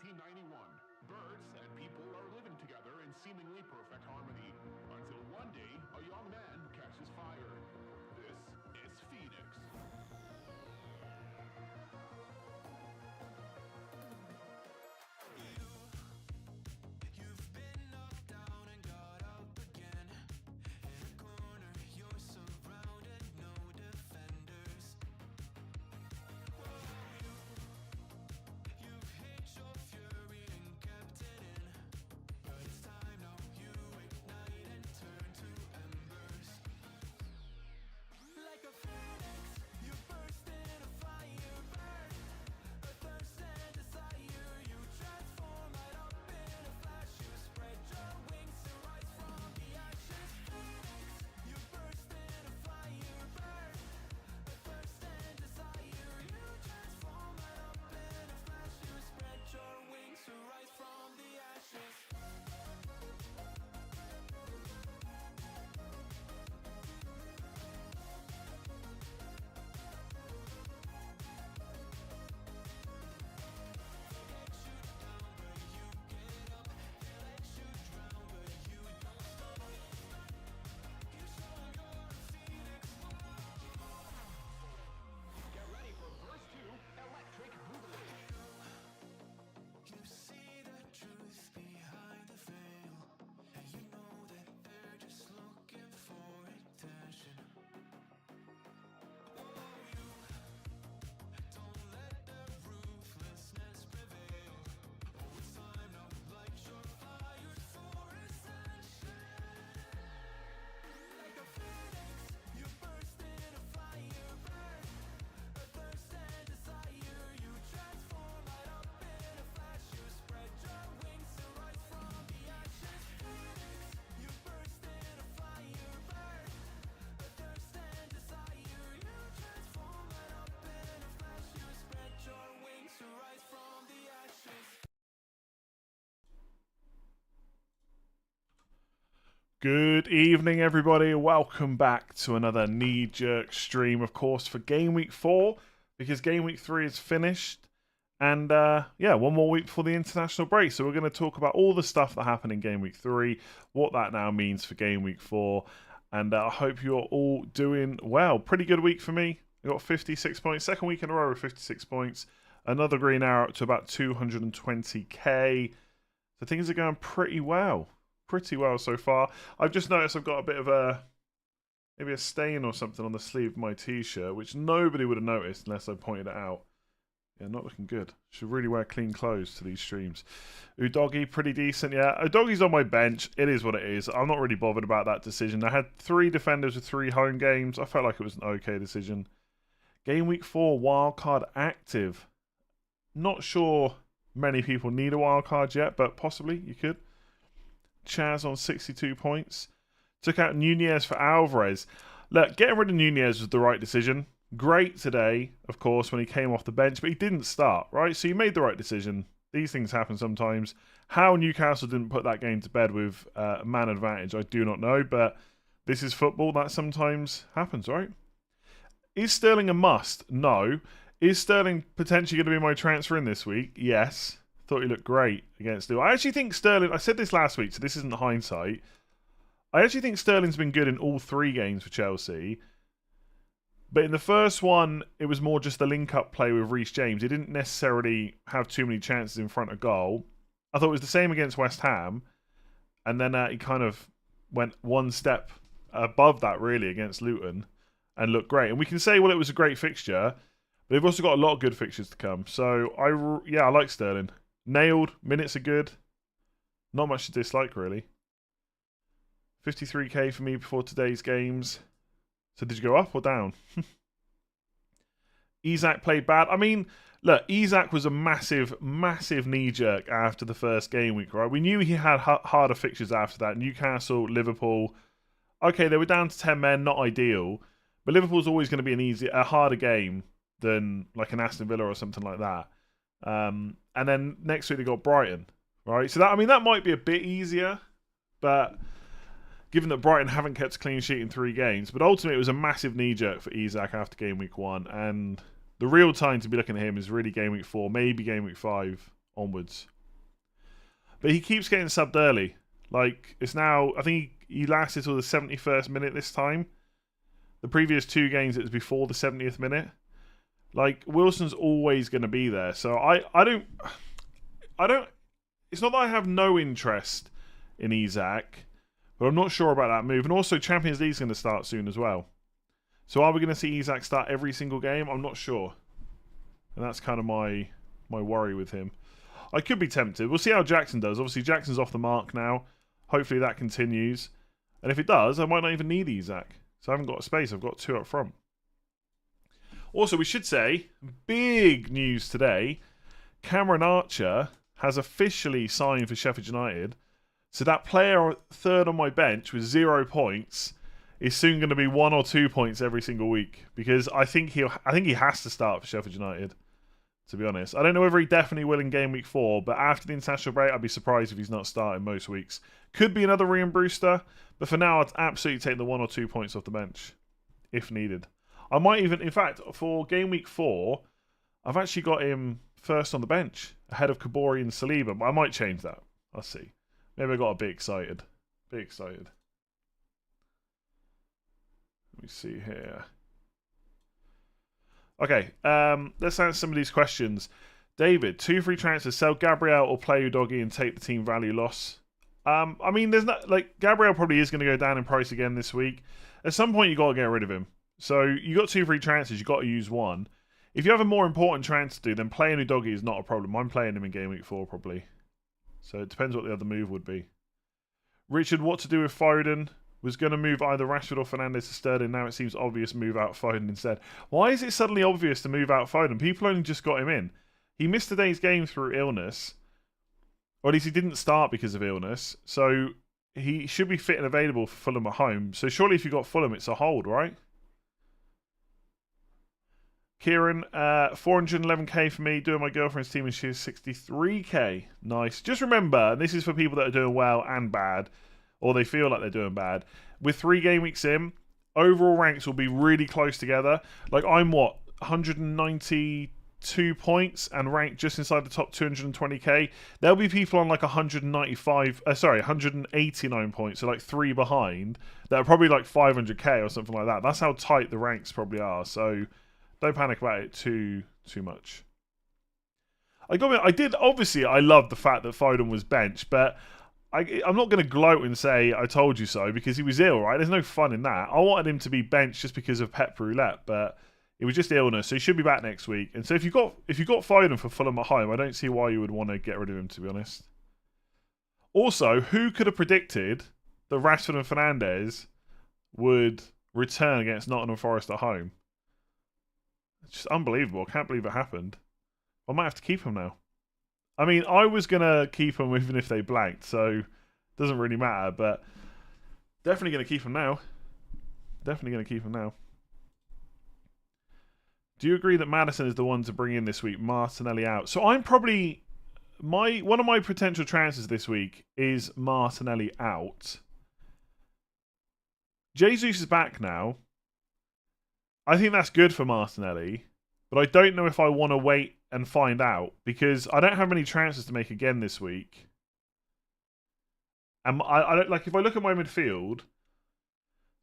1991. Birds and people are living together in seemingly perfect harmony, until one day a young man catches fire. This is Phoenix. You've been knocked down and got up again. In a corner, you're surrounded, no defenders. You've hit your fury and kept it in. But it's time now, you ignite and turn to embers. Like a phoenix, you burst in a fire burn. A thirst and desire, you transform right up in a flash. You spread your wings to rise from the ashes. Phoenix, you burst in a fire burn. A thirst and desire, you transform right up in a flash. You spread your wings to rise from the ashes. Get ready for verse 2, Electric Boogaloo. You see the truth behind the veil, and you know that they're just looking for attention. Oh, you don't let their ruthlessness prevail. Oh, it's time now, light your fires for ascension. Like a phoenix, you burst in a fire burn. A thirst and desire, you transform right up in a flash. You spread your wings to rise from the ashes. Phoenix, you burst in a fire burn. A thirst and desire, you transform right up in a flash. You spread your wings to rise from the ashes. Good evening, everybody. Welcome back to another knee-jerk stream, of course, for Game Week 4, because Game Week 3 is finished. And, yeah, one more week before the international break. So we're going to talk about all the stuff that happened in Game Week 3, what that now means for Game Week 4. And I hope you're all doing well. Pretty good week for me. I got 56 points. Second week in a row with 56 points. Another green arrow up to about 220k. So things are going pretty well. Pretty well so far. I've just noticed I've got a bit of maybe a stain or something on the sleeve of my t-shirt, which nobody would have noticed unless I pointed it out. Yeah, not looking good. Should really wear clean clothes to these streams. Udogi, pretty decent, yeah. Udogi's on my bench. It is what it is. I'm not really bothered about that decision. I had 3 defenders with 3 home games. I felt like it was an okay decision. Game Week 4, wildcard active. Not sure many people need a wildcard yet, but possibly you could. Chaz on 62 points. Took out Nunez for Alvarez. Look, getting rid of Nunez was the right decision. Great today, of course, when he came off the bench, but he didn't start, right? So you made the right decision. These things happen sometimes. How Newcastle didn't put that game to bed with man advantage, I do not know, but this is football. That sometimes happens, right? Is Sterling a must? No. Is Sterling potentially going to be my transfer in this week? Yes. Thought he looked great against Liverpool. I actually think Sterling, I said this last week, so this isn't hindsight. I actually think Sterling's been good in all 3 games for Chelsea. But in the first one, it was more just the link-up play with Reece James. He didn't necessarily have too many chances in front of goal. I thought it was the same against West Ham. And then he kind of went one step above that really against Luton and looked great. And we can say, well, it was a great fixture, but they've also got a lot of good fixtures to come. So I like Sterling. Nailed. Minutes are good. Not much to dislike really. 53k for me before today's games. So did you go up or down? Isak played bad. I mean, look, Isak was a massive, massive knee-jerk after the first game week, right? We knew he had harder fixtures after that. Newcastle, Liverpool. Okay, they were down to 10 men, not ideal. But Liverpool's always going to be a harder game than like an Aston Villa or something like that. And then next week they got Brighton, right? So that might be a bit easier, but given that Brighton haven't kept a clean sheet in 3 games, but ultimately it was a massive knee-jerk for Isak after game week 1, and the real time to be looking at him is really game week 4, maybe game week 5 onwards. But he keeps getting subbed early. Like, it's now, I think he lasted till the 71st minute this time. The previous 2 games it was before the 70th minute. Like, Wilson's always going to be there. So I don't, it's not that I have no interest in Isak, but I'm not sure about that move. And also, Champions League's going to start soon as well. So are we going to see Isak start every single game? I'm not sure. And that's kind of my worry with him. I could be tempted. We'll see how Jackson does. Obviously, Jackson's off the mark now. Hopefully that continues. And if it does, I might not even need Isak. So I haven't got a space. I've got 2 up front. Also, we should say, big news today. Cameron Archer has officially signed for Sheffield United. So that player third on my bench with 0 points is soon going to be 1 or 2 points every single week, because I think he has to start for Sheffield United, to be honest. I don't know whether he definitely will in game week 4, but after the international break, I'd be surprised if he's not starting most weeks. Could be another Ryan Brewster, but for now, I'd absolutely take the 1 or 2 points off the bench if needed. I might even, in fact, for game week 4, I've actually got him first on the bench ahead of Kabori and Saliba, but I might change that. I'll see. Maybe I got a bit excited. Let me see here. Okay, let's answer some of these questions. David, 2 free transfers. Sell Gabriel or play Udogie and take the team value loss. I mean, there's not, like, Gabriel probably is going to go down in price again this week. At some point, you got to get rid of him. So you got 2 free transfers. You got to use one. If you have a more important transfer to do, then playing Udogie is not a problem. I'm playing him in game week 4 probably. So it depends what the other move would be. Richard, what to do with Foden? Was going to move either Rashford or Fernandes to Sterling. Now it seems obvious move out Foden instead. Why is it suddenly obvious to move out Foden? People only just got him in. He missed today's game through illness. Or at least he didn't start because of illness. So he should be fit and available for Fulham at home. So surely if you got Fulham, it's a hold, right? Kieran, 411k for me, doing my girlfriend's team, and she's 63k. Nice. Just remember, and this is for people that are doing well and bad, or they feel like they're doing bad, with 3 game weeks in, overall ranks will be really close together. Like, I'm 192 points and ranked just inside the top 220k. There'll be people on like 189 points, so like 3 behind, that are probably like 500k or something like that. That's how tight the ranks probably are. So don't panic about it too much. I love the fact that Foden was benched, but I'm not going to gloat and say I told you so, because he was ill, right? There's no fun in that. I wanted him to be benched just because of Pep Roulette, but it was just illness, so he should be back next week. And so if you got Foden for Fulham at home, I don't see why you would want to get rid of him, to be honest. Also, who could have predicted that Rashford and Fernandes would return against Nottingham Forest at home? It's just unbelievable. I can't believe it happened. I might have to keep him now. I mean, I was going to keep him even if they blanked, so it doesn't really matter, but definitely going to keep him now. Do you agree that Maddison is the one to bring in this week? Martinelli out. So I'm probably... one of my potential transfers this week is Martinelli out. Jesus is back now. I think that's good for Martinelli, but I don't know if I want to wait and find out, because I don't have many transfers to make again this week. And I don't, like, if I look at my midfield,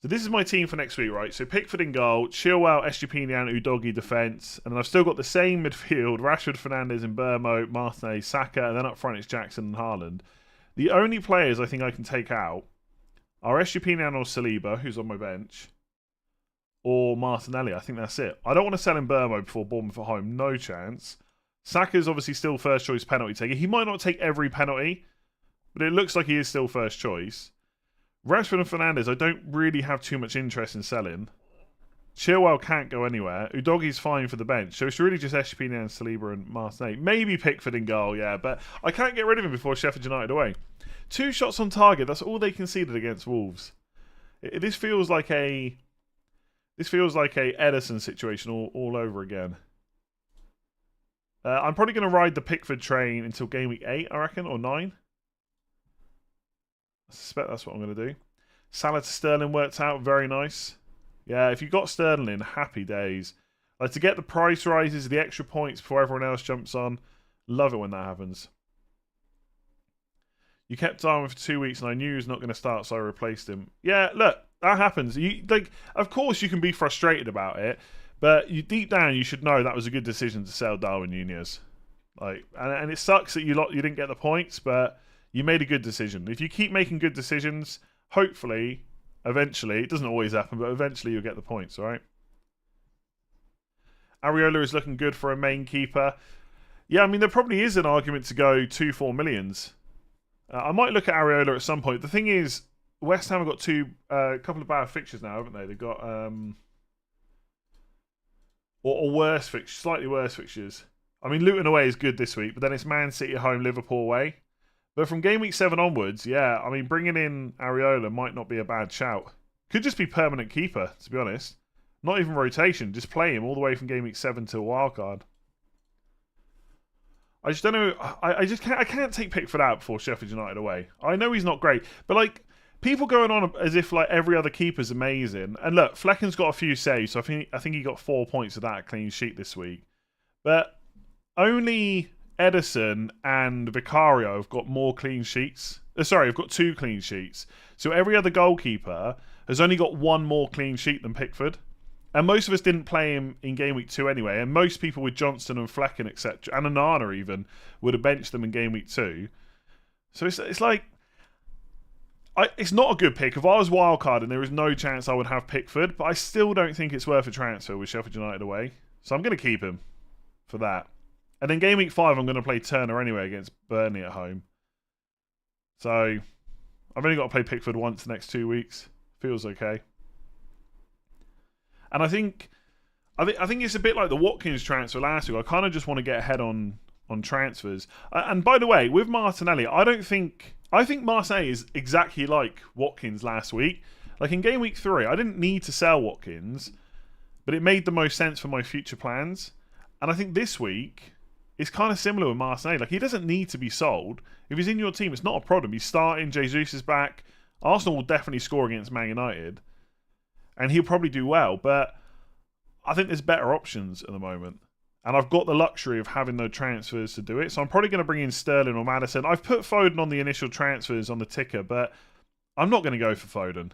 so this is my team for next week, right? So Pickford in goal, Chilwell, Estupinian, Udogie defence, and then I've still got the same midfield: Rashford, Fernandes, and Burmo, Martinelli, Saka, and then up front it's Jackson and Haaland. The only players I think I can take out are Estupinian or Saliba, who's on my bench, or Martinelli. I think that's it. I don't want to sell in Burmo before Bournemouth at home. No chance. Saka's obviously still first choice penalty taker. He might not take every penalty, but it looks like he is still first choice. Rashford and Fernandes, I don't really have too much interest in selling. Chilwell can't go anywhere. Udogi's fine for the bench. So it's really just Estupinian, Saliba and Martinelli. Maybe Pickford in goal, yeah. But I can't get rid of him before Sheffield United away. 2 shots on target. That's all they conceded against Wolves. This feels like a Edison situation all over again. I'm probably going to ride the Pickford train until game week 8, I reckon, or 9. I suspect that's what I'm going to do. Salah to Sterling worked out. Very nice. Yeah, if you got Sterling in, happy days. Like, to get the price rises, the extra points before everyone else jumps on. Love it when that happens. You kept Darwin for 2 weeks and I knew he was not going to start, so I replaced him. Yeah, look, that happens. Of course you can be frustrated about it, but deep down you should know that was a good decision to sell Darwin Nunez. And it sucks that you didn't get the points, but you made a good decision. If you keep making good decisions, hopefully, eventually, it doesn't always happen, but eventually you'll get the points, all right? Areola is looking good for a main keeper. Yeah, I mean, there probably is an argument to go 2-4 millions. I might look at Areola at some point. The thing is, West Ham have got a couple of bad fixtures now, haven't they? They've got or worse fixtures, slightly worse fixtures. I mean, Luton away is good this week, but then it's Man City at home, Liverpool away. But from game week 7 onwards, yeah, I mean, bringing in Areola might not be a bad shout. Could just be permanent keeper, to be honest. Not even rotation, just play him all the way from game week 7 to a wildcard. I just don't know. I can't take Pickford out before Sheffield United away. I know he's not great, but like people going on as if like every other keeper's amazing. And look, Flecken's got a few saves, so I think he got 4 points of that clean sheet this week. But only Edison and Vicario have got more clean sheets. I've got 2 clean sheets. So every other goalkeeper has only got 1 more clean sheet than Pickford. And most of us didn't play him in game week 2 anyway. And most people with Johnston and Flecken, etc., and Onana even, would have benched them in game week 2. So it's like, it's not a good pick. If I was wildcarding, there is no chance I would have Pickford. But I still don't think it's worth a transfer with Sheffield United away. So I'm going to keep him for that. And then game week 5, I'm going to play Turner anyway against Burnley at home. So I've only got to play Pickford once the next 2 weeks. Feels okay. And I think it's a bit like the Watkins transfer last week. I kind of just want to get ahead on transfers. And by the way, with Martinelli, I think Martinelli is exactly like Watkins last week. Like in game week 3, I didn't need to sell Watkins, but it made the most sense for my future plans. And I think this week it's kind of similar with Martinelli. Like he doesn't need to be sold. If he's in your team, it's not a problem. He's starting. Jesus is back. Arsenal will definitely score against Man United. And he'll probably do well, but I think there's better options at the moment. And I've got the luxury of having no transfers to do it. So I'm probably going to bring in Sterling or Maddison. I've put Foden on the initial transfers on the ticker, but I'm not going to go for Foden.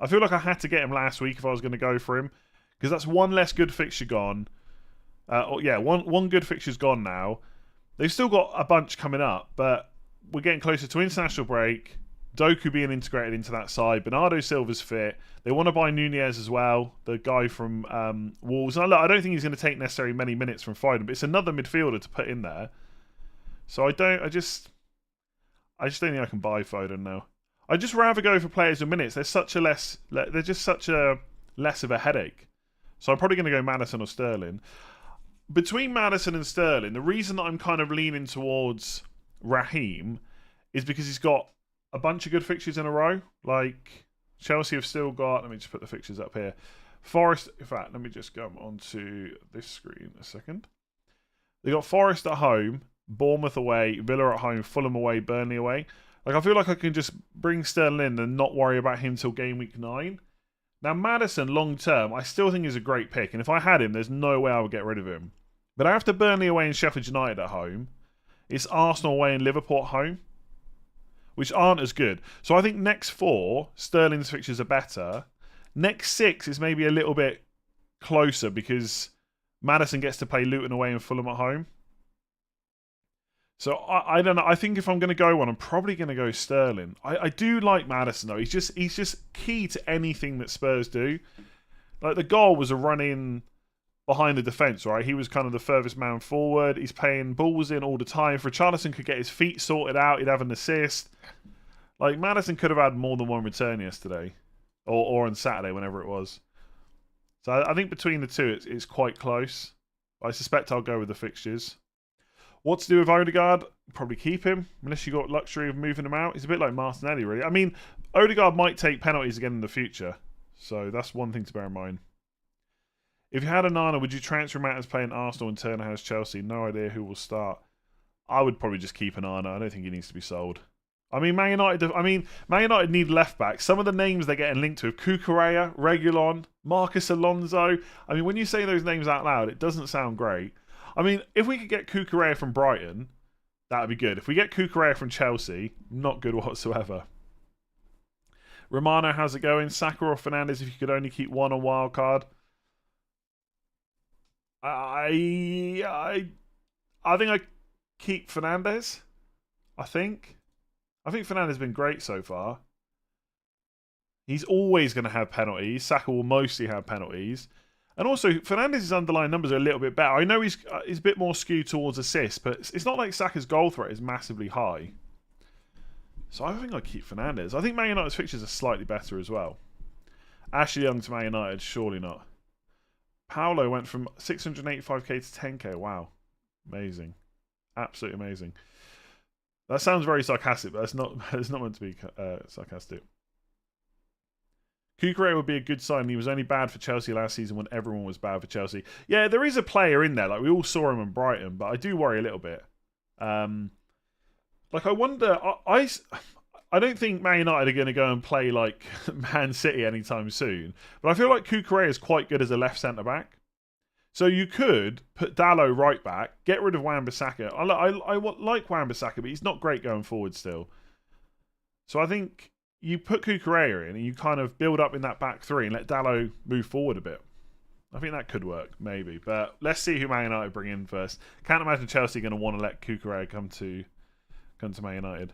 I feel like I had to get him last week if I was going to go for him. Because that's one less good fixture gone. One good fixture's gone now. They've still got a bunch coming up, but we're getting closer to international break. Doku being integrated into that side. Bernardo Silva's fit. They want to buy Nunez as well, the guy from Wolves. And I don't think he's going to take necessarily many minutes from Foden, but it's another midfielder to put in there. So I just don't think I can buy Foden now. I'd just rather go for players with minutes. They're just such a less of a headache. So I'm probably going to go Maddison or Sterling. Between Maddison and Sterling, the reason that I'm kind of leaning towards Raheem is because he's got a bunch of good fixtures in a row. Like Chelsea have still got, let me just put the fixtures up here. Forest, in fact, let me just go onto this screen a second. They got Forest at home, Bournemouth away, Villa at home, Fulham away, Burnley away. Like I feel like I can just bring Sterling in and not worry about him till game week 9. Now Maddison, long term, I still think is a great pick. And if I had him, there's no way I would get rid of him. But after Burnley away and Sheffield United at home, it's Arsenal away and Liverpool at home, which aren't as good. So I think next 4, Sterling's fixtures are better. Next 6 is maybe a little bit closer because Maddison gets to play Luton away and Fulham at home. So I don't know. I think if I'm going to go one, I'm probably going to go Sterling. I do like Maddison though. He's just key to anything that Spurs do. Like the goal was a run in behind the defence, right? He was kind of the furthest man forward. He's playing balls in all the time. If Richarlison could get his feet sorted out, he'd have an assist. Like Maddison could have had more than one return yesterday, or on Saturday, whenever it was. So I think between the two, it's quite close. I suspect I'll go with the fixtures. What to do with Odegaard? Probably keep him, unless you got luxury of moving him out. He's a bit like Martinelli, really. I mean, Odegaard might take penalties again in the future, so that's one thing to bear in mind. If you had Onana, would you transfer him out as playing Arsenal and Turner has Chelsea? No idea who will start. I would probably just keep Onana. I don't think he needs to be sold. I mean, Man United need left back. Some of the names they're getting linked with: Cucurella, Reguilon, Marcus Alonso. I mean, when you say those names out loud, it doesn't sound great. I mean, if we could get Cucurella from Brighton, that would be good. If we get Cucurella from Chelsea, not good whatsoever. Romano, how's it going? Saka or Fernandes if you could only keep one on wild card? I think I keep Fernandes. I think Fernandes has been great so far. He's always going to have penalties. Saka will mostly have penalties. And also, Fernandes' underlying numbers are a little bit better. I know he's a bit more skewed towards assists, but it's not like Saka's goal threat is massively high. So I think I'd keep Fernandes. I think Man United's fixtures are slightly better as well. Ashley Young to Man United, surely not. Paolo went from 685k to 10k. Wow. Amazing. Absolutely amazing. That sounds very sarcastic, but it's not meant to be sarcastic. Cucurella would be a good sign. He was only bad for Chelsea last season when everyone was bad for Chelsea. Yeah, there is a player in there. Like we all saw him in Brighton, but I do worry a little bit. Like I wonder. I don't think Man United are going to go and play like Man City anytime soon. But I feel like Cucurella is quite good as a left centre back. So you could put Dalot right back, get rid of Wan-Bissaka. I like Wan-Bissaka, but he's not great going forward still. So I think you put Cucurella in and you kind of build up in that back three and let Dalot move forward a bit. I think that could work, maybe. But let's see who Man United bring in first. Can't imagine Chelsea going to want to let Cucurella come to Man United.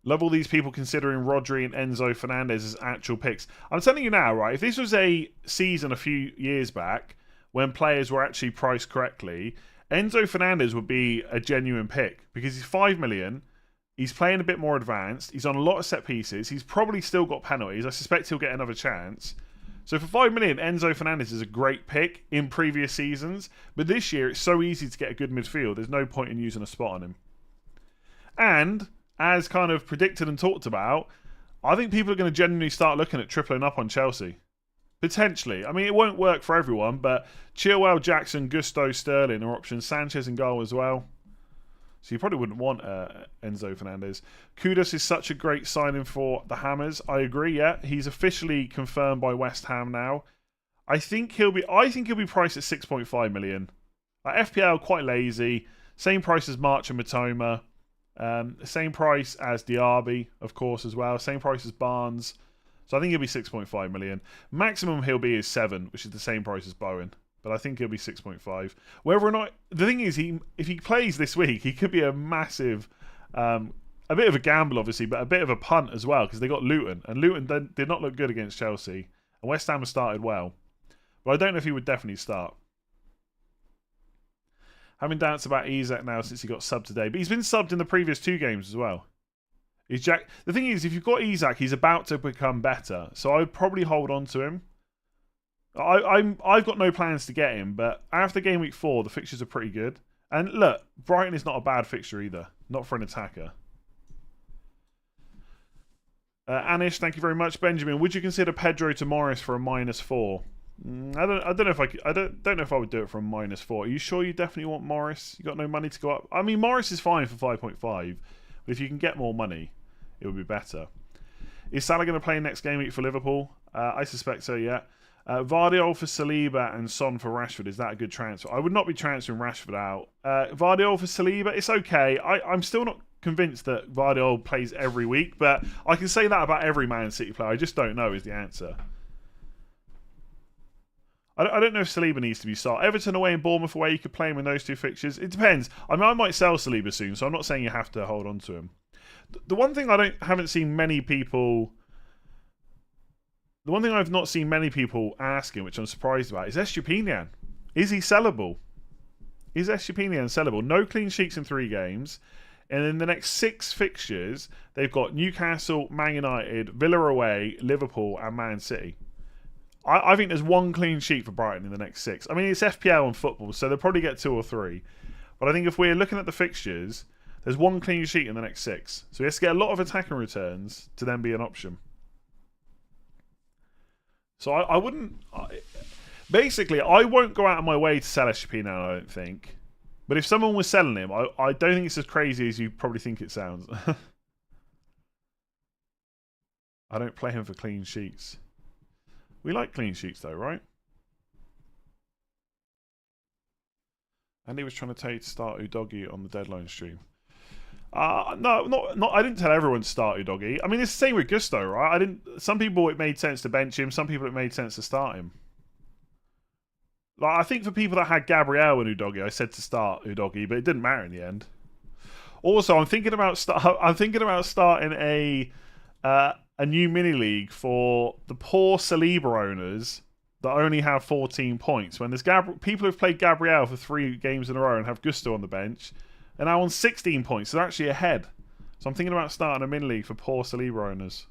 Love all these people considering Rodri and Enzo Fernandez as actual picks. I'm telling you now, right, if this was a season a few years back when players were actually priced correctly, Enzo Fernandez would be a genuine pick because he's 5 million. He's playing a bit more advanced. He's on a lot of set pieces. He's probably still got penalties. I suspect he'll get another chance. So for 5 million, Enzo Fernandez is a great pick in previous seasons. But this year, it's so easy to get a good midfield. There's no point in using a spot on him. And as kind of predicted and talked about, I think people are going to genuinely start looking at tripling up on Chelsea. Potentially. I mean, it won't work for everyone, but Chilwell, Jackson, Gusto, Sterling are options. Sanchez in goal as well. So you probably wouldn't want Enzo Fernandez. Kudus is such a great signing for the Hammers. I agree, yeah. He's officially confirmed by West Ham now. I think he'll be priced at 6.5 million. FPL, quite lazy. Same price as March and Matoma. Same price as Diaby, of course, as well. Same price as Barnes. So I think he'll be 6.5 million. Maximum he'll be is 7, which is the same price as Bowen. But I think he'll be 6.5. Whether or not... The thing is, if he plays this week, he could be a massive... a bit of a gamble, obviously, but a bit of a punt as well, because they got Luton. And Luton did not look good against Chelsea. And West Ham has started well. But I don't know if he would definitely start. Having doubts about Isak now since he got subbed today. But he's been subbed in the previous 2 games as well. The thing is, if you've got Isak, he's about to become better. So I'd probably hold on to him. I've got no plans to get him, but after game week 4, the fixtures are pretty good. And look, Brighton is not a bad fixture either. Not for an attacker. Anish, thank you very much. Benjamin, would you consider Pedro to Morris for a -4? I don't know if I would do it for a -4. Are you sure you definitely want Morris? You got no money to go up. I mean, Morris is fine for 5.5, but if you can get more money, it would be better. Is Salah going to play next game week for Liverpool? I suspect so. Yeah. Vardiol for Saliba and Son for Rashford. Is that a good transfer? I would not be transferring Rashford out. Vardiol for Saliba, it's okay. I'm still not convinced that Vardiol plays every week, but I can say that about every Man City player. I just don't know is the answer. I don't know if Saliba needs to be sold. Everton away and Bournemouth away, you could play him in those two fixtures. It depends. I mean, I might sell Saliba soon, so I'm not saying you have to hold on to him. The one thing haven't seen many people... The one thing I've not seen many people asking, which I'm surprised about, is Estupiñán. Is he sellable? Is Estupiñán sellable? No clean sheets in 3 games. And in the next 6 fixtures, they've got Newcastle, Man United, Villa away, Liverpool, and Man City. I think there's 1 clean sheet for Brighton in the next 6. I mean, it's FPL and football, so they'll probably get 2 or 3. But I think if we're looking at the fixtures, there's 1 clean sheet in the next 6. So he has to get a lot of attacking returns to then be an option. So I wouldn't... Basically, I won't go out of my way to sell Estupiñán, I don't think. But if someone was selling him, I don't think it's as crazy as you probably think it sounds. I don't play him for clean sheets. We like clean sheets though, right? Andy was trying to tell you to start Udogie on the deadline stream. No, not. I didn't tell everyone to start Udogie. I mean, it's the same with Gusto, right? Some people it made sense to bench him. Some people it made sense to start him. Like, I think for people that had Gabriel and Udogie, I said to start Udogie, but it didn't matter in the end. Also, I'm thinking about starting a new mini league for the poor Saliba owners that only have 14 points. When there's people who've played Gabriel for 3 games in a row and have Gusto on the bench, and now on 16 points, so they're actually ahead. So I'm thinking about starting a mini league for poor Saliba owners.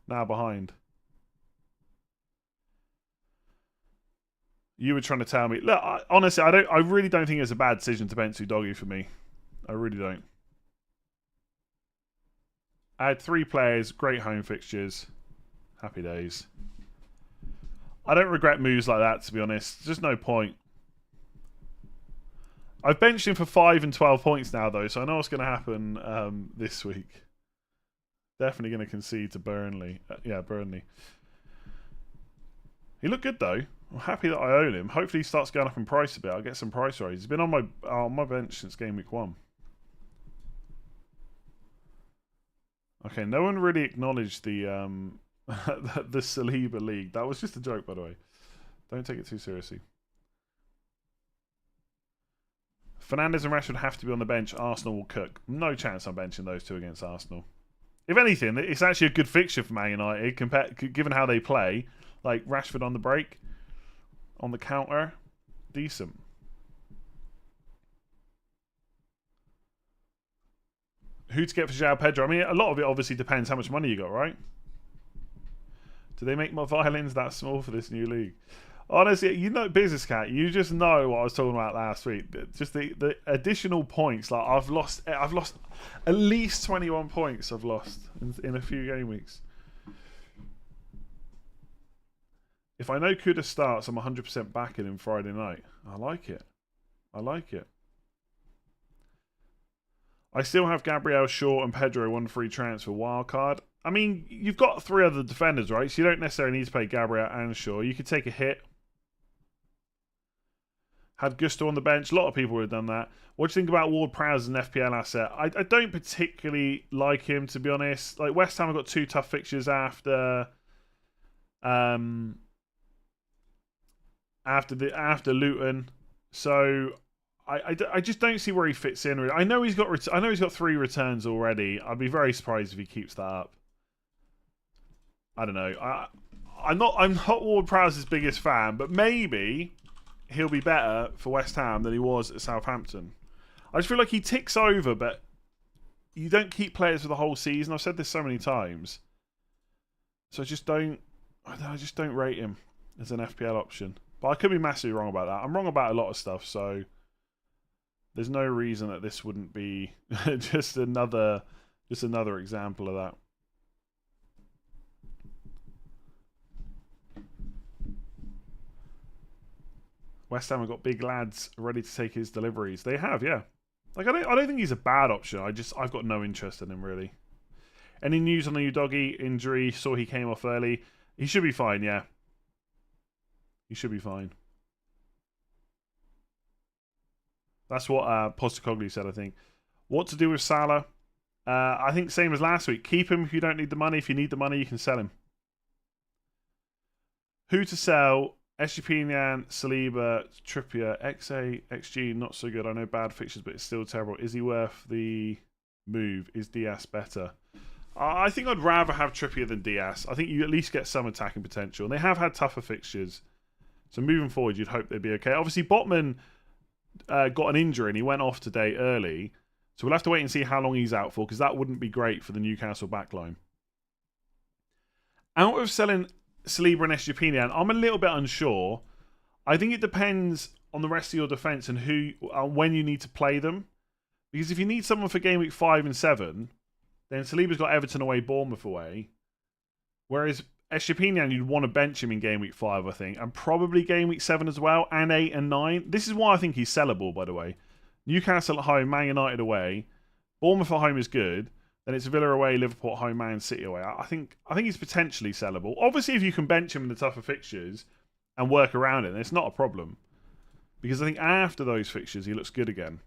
Now behind. You were trying to tell me. Look, honestly, I really don't think it's a bad decision to bench Udogie for me. I really don't. I had 3 players, great home fixtures. Happy days. I don't regret moves like that, to be honest. Just no point. I've benched him for 5 and 12 points now, though, so I know what's going to happen this week. Definitely going to concede to Burnley. Yeah, Burnley. He looked good, though. I'm happy that I own him. Hopefully he starts going up in price a bit. I'll get some price rise. He's been on my bench since game week 1. Okay, no one really acknowledged the the Saliba League. That was just a joke, by the way. Don't take it too seriously. Fernandes and Rashford have to be on the bench. Arsenal will cook. No chance I'm benching those 2 against Arsenal. If anything, it's actually a good fixture for Man United, given how they play. Like, Rashford on the break, on the counter. Decent. Who to get for João Pedro? I mean, a lot of it obviously depends how much money you got, right? Do they make my violins that small for this new league? Honestly, you know, Business Cat, you just know what I was talking about last week. Just the additional points. Like, I've lost at least 21 points. I've lost in a few game weeks. If I know Kuda starts, I'm 100% backing him Friday night. I like it. I like it. I still have Gabriel, Shaw, and Pedro 1 free transfer wildcard. I mean, you've got 3 other defenders, right? So you don't necessarily need to play Gabriel and Shaw. You could take a hit. Had Gusto on the bench. A lot of people would have done that. What do you think about Ward-Prowse as an FPL asset? I don't particularly like him, to be honest. Like, West Ham have got 2 tough fixtures after Luton. So I just don't see where he fits in. I know he's got 3 returns already. I'd be very surprised if he keeps that up. I don't know. I'm not Ward-Prowse's biggest fan, but maybe he'll be better for West Ham than he was at Southampton. I just feel like he ticks over, but you don't keep players for the whole season. I've said this so many times. So I just don't rate him as an FPL option. But I could be massively wrong about that. I'm wrong about a lot of stuff, so there's no reason that this wouldn't be just another example of that. West Ham have got big lads ready to take his deliveries. They have, yeah. Like, I don't think he's a bad option. I've got no interest in him, really. Any news on the Udogie injury? Saw he came off early. He should be fine, yeah. He should be fine. That's what Postecoglou said, I think. What to do with Salah? I think same as last week. Keep him if you don't need the money. If you need the money, you can sell him. Who to sell? Estepinian, Saliba, Trippier, XA, XG, not so good. I know bad fixtures, but it's still terrible. Is he worth the move? Is Diaz better? I think I'd rather have Trippier than Diaz. I think you at least get some attacking potential. And they have had tougher fixtures. So moving forward, you'd hope they'd be okay. Obviously, Botman got an injury and he went off today early. So we'll have to wait and see how long he's out for, because that wouldn't be great for the Newcastle backline. Out of selling Saliba and Estepinian, I'm a little bit unsure. I think it depends on the rest of your defence and when you need to play them. Because if you need someone for game week 5 and 7, then Saliba's got Everton away, Bournemouth away. Whereas Estepinian, you'd want to bench him in game week 5, I think. And probably game week 7 as well, and 8 and 9. This is why I think he's sellable, by the way. Newcastle at home, Man United away. Bournemouth at home is good. Then it's Villa away, Liverpool at home, Man City away. I think he's potentially sellable. Obviously, if you can bench him in the tougher fixtures and work around it, then it's not a problem. Because I think after those fixtures, he looks good again.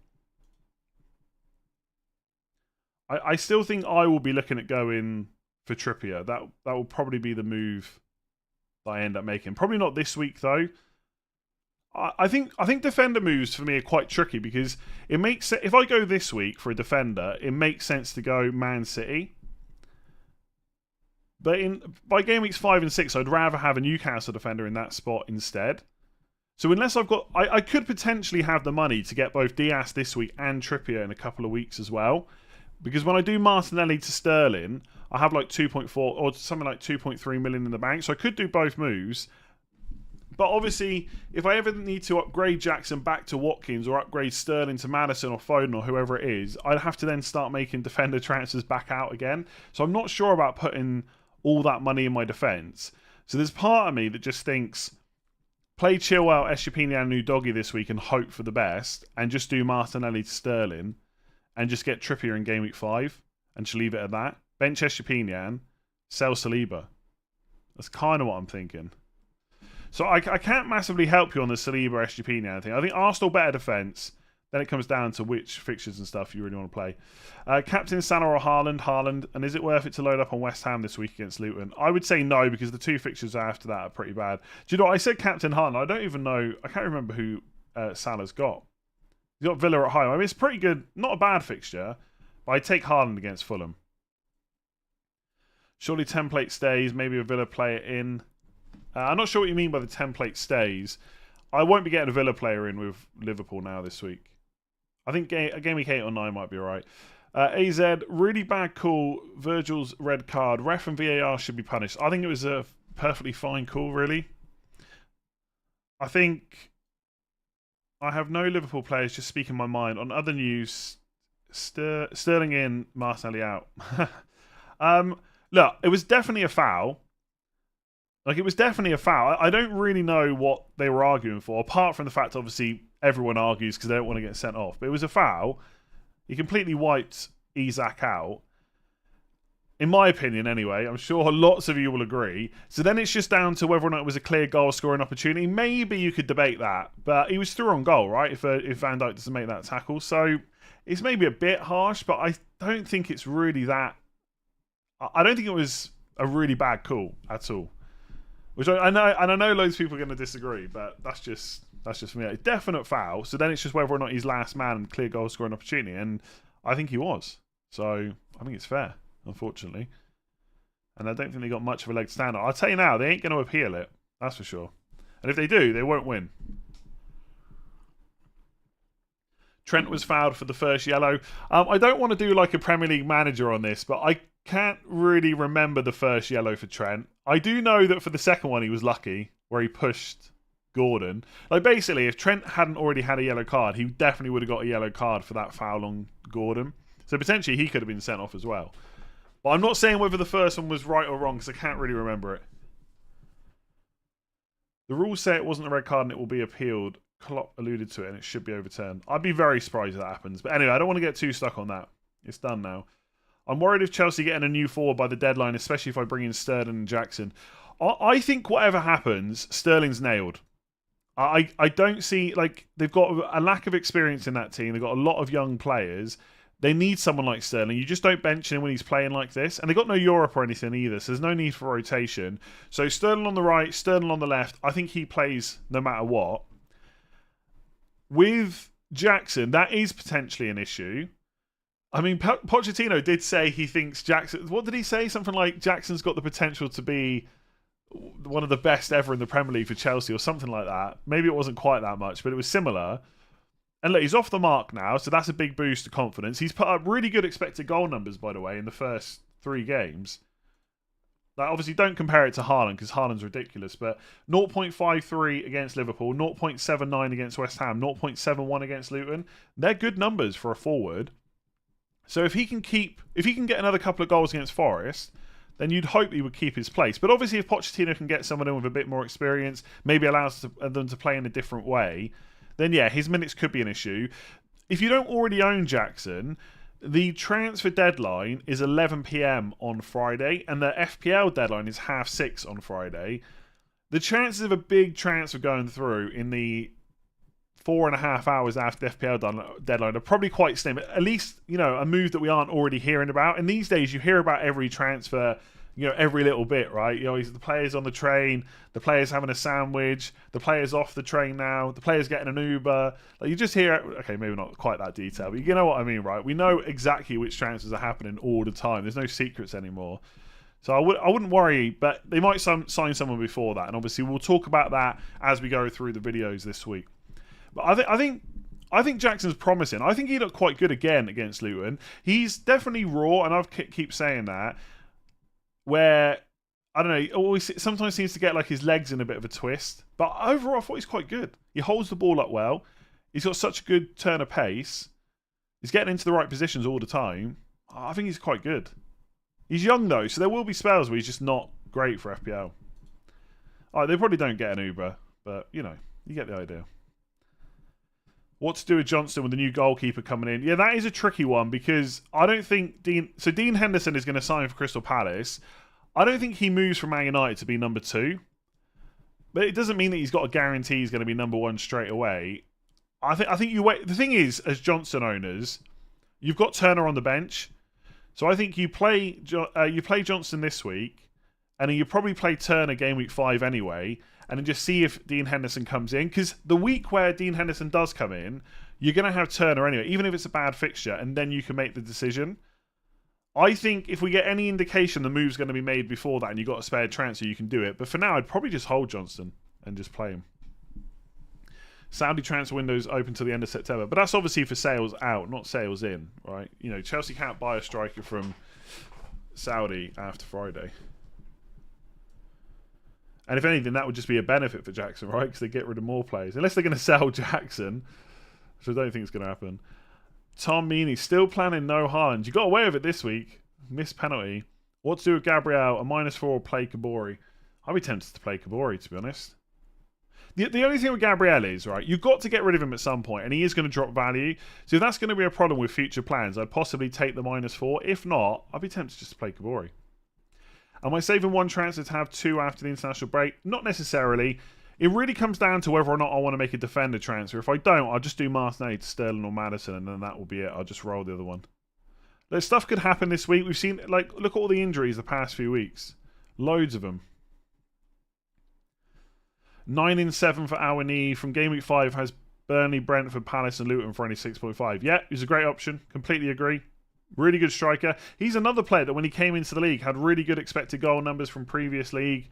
I still think I will be looking at going for Trippier. That will probably be the move that I end up making. Probably not this week, though. I think defender moves for me are quite tricky, because it makes sense. If I go this week for a defender, it makes sense to go Man City. But by game weeks 5 and 6, I'd rather have a Newcastle defender in that spot instead. So unless I've got... I could potentially have the money to get both Diaz this week and Trippier in a couple of weeks as well. Because when I do Martinelli to Sterling, I have like 2.4 or something like 2.3 million in the bank. So I could do both moves. But obviously, if I ever need to upgrade Jackson back to Watkins or upgrade Sterling to Maddison or Foden or whoever it is, I'd have to then start making defender transfers back out again. So I'm not sure about putting all that money in my defence. So there's part of me that just thinks, play Chilwell, Estepinian and Udogie this week and hope for the best, and just do Martinelli to Sterling, and just get Trippier in game week 5, and just leave it at that. Bench Estepinian, sell Saliba. That's kind of what I'm thinking. So I can't massively help you on the Saliba Estepinian thing. I think Arsenal better defence. Then it comes down to which fixtures and stuff you really want to play. Captain Salah or Haaland. And is it worth it to load up on West Ham this week against Luton? I would say no, because the 2 fixtures after that are pretty bad. Do you know what? I said Captain Haaland. I don't even know. I can't remember who Salah's got. He's got Villa at home. I mean, it's pretty good. Not a bad fixture. But I'd take Haaland against Fulham. Surely template stays. Maybe a Villa player in. I'm not sure what you mean by the template stays. I won't be getting a Villa player in with Liverpool now this week. I think game week 8 or 9 might be alright. AZ, really bad call. Virgil's red card. Ref and VAR should be punished. I think it was a perfectly fine call, really. I think I have no Liverpool players, just speaking my mind. On other news, Sterling in, Martinelli out. Look, it was definitely a foul. Like, it was definitely a foul. I don't really know what they were arguing for, apart from the fact, obviously, everyone argues because they don't want to get sent off. But it was a foul. He completely wiped Isak out. In my opinion, anyway. I'm sure lots of you will agree. So then it's just down to whether or not it was a clear goal-scoring opportunity. Maybe you could debate that. But he was through on goal, right, if Van Dijk doesn't make that tackle. So it's maybe a bit harsh, but I don't think it's really that... I don't think it was a really bad call at all. Which I know, and I know loads of people are going to disagree, but that's just for me. A definite foul. So then it's just whether or not he's last man and clear goal scoring opportunity, and I think he was. So I think it's fair, unfortunately. And I don't think they got much of a leg to stand on. I'll tell you now, they ain't going to appeal it. That's for sure. And if they do, they won't win. Trent was fouled for the first yellow. I don't want to do like a Premier League manager on this, but I can't really remember the first yellow for Trent. I do know that for the second one he was lucky, where he pushed Gordon. Like, basically, if Trent hadn't already had a yellow card, he definitely would have got a yellow card for that foul on Gordon. So potentially he could have been sent off as well. But I'm not saying whether the first one was right or wrong, because I can't really remember it. The rules say it wasn't a red card and it will be appealed. Klopp alluded to it and it should be overturned. I'd be very surprised if that happens. But anyway, I don't want to get too stuck on that. It's done now. I'm worried if Chelsea getting a new forward by the deadline, especially if I bring in Sterling and Jackson. I think whatever happens, Sterling's nailed. I don't see... Like, they've got a lack of experience in that team. They've got a lot of young players. They need someone like Sterling. You just don't bench him when he's playing like this. And they got no Europe or anything either, so there's no need for rotation. So Sterling on the right, Sterling on the left. I think he plays no matter what. With Jackson, that is potentially an issue. I mean, Pochettino did say he thinks Jackson... What did he say? Something like Jackson's got the potential to be one of the best ever in the Premier League for Chelsea or something like that. Maybe it wasn't quite that much, but it was similar. And look, he's off the mark now, so that's a big boost to confidence. He's put up really good expected goal numbers, by the way, in the first 3 games. Like, obviously, don't compare it to Haaland, because Haaland's ridiculous, but 0.53 against Liverpool, 0.79 against West Ham, 0.71 against Luton. They're good numbers for a forward. So if he can get another couple of goals against Forest, then you'd hope he would keep his place. But obviously, if Pochettino can get someone in with a bit more experience, maybe allows them to play in a different way, then yeah, his minutes could be an issue. If you don't already own Jackson, the transfer deadline is 11 PM on Friday, and the FPL deadline is 6:30 on Friday. The chances of a big transfer going through in the 4.5 hours after the FPL deadline are probably quite slim. At least, a move that we aren't already hearing about. And these days, you hear about every transfer, every little bit, right? The players on the train, the players having a sandwich, the players off the train now, the players getting an Uber. Like, you just hear, okay, maybe not quite that detail, but you know what I mean, right? We know exactly which transfers are happening all the time. There's no secrets anymore. So I wouldn't worry, but they might sign someone before that. And obviously, we'll talk about that as we go through the videos this week. But I think Jackson's promising. I think he looked quite good again against Luton. He's definitely raw, and I keep saying that. Where, I don't know, he always sometimes seems to get like his legs in a bit of a twist. But overall, I thought he's quite good. He holds the ball up well. He's got such a good turn of pace. He's getting into the right positions all the time. I think he's quite good. He's young though, so there will be spells where he's just not great for FPL. They probably don't get an Uber, but you get the idea. What to do with Johnston with the new goalkeeper coming in? Yeah, that is a tricky one because I don't think Dean Henderson is going to sign for Crystal Palace. I don't think he moves from Man United to be number 2. But it doesn't mean that he's got a guarantee he's going to be number 1 straight away. I think you wait. The thing is, as Johnston owners, you've got Turner on the bench. So I think you play Johnston this week, and then you probably play Turner game week 5 anyway, and then just see if Dean Henderson comes in. Because the week where Dean Henderson does come in, you're going to have Turner anyway, even if it's a bad fixture, and then you can make the decision. I think if we get any indication the move's going to be made before that and you've got a spare transfer, you can do it. But for now, I'd probably just hold Johnston and just play him. Saudi transfer window's open till the end of September. But that's obviously for sales out, not sales in, right? Chelsea can't buy a striker from Saudi after Friday. And if anything, that would just be a benefit for Jackson, right? Because they get rid of more players. Unless they're going to sell Jackson, which I don't think is going to happen. Tom Meaney, still planning no Haaland. You got away with it this week. Missed penalty. What to do with Gabriel? A -4 or play Kabori? I'd be tempted to play Kabori, to be honest. The only thing with Gabriel is, right, you've got to get rid of him at some point, and he is going to drop value. So if that's going to be a problem with future plans, I'd possibly take the -4. If not, I'd be tempted just to play Kabori. Am I saving 1 transfer to have 2 after the international break? Not necessarily. It really comes down to whether or not I want to make a defender transfer. If I don't, I'll just do Martinelli to Sterling or Maddison, and then that will be it. I'll just roll the other one. Stuff could happen this week. We've seen, look at all the injuries the past few weeks. Loads of them. 9 in 7 for Awani. From Game Week 5 has Burnley, Brentford, Palace and Luton for only 6.5. Yeah, he's a great option. Completely agree. Really good striker. He's another player that when he came into the league had really good expected goal numbers from previous league.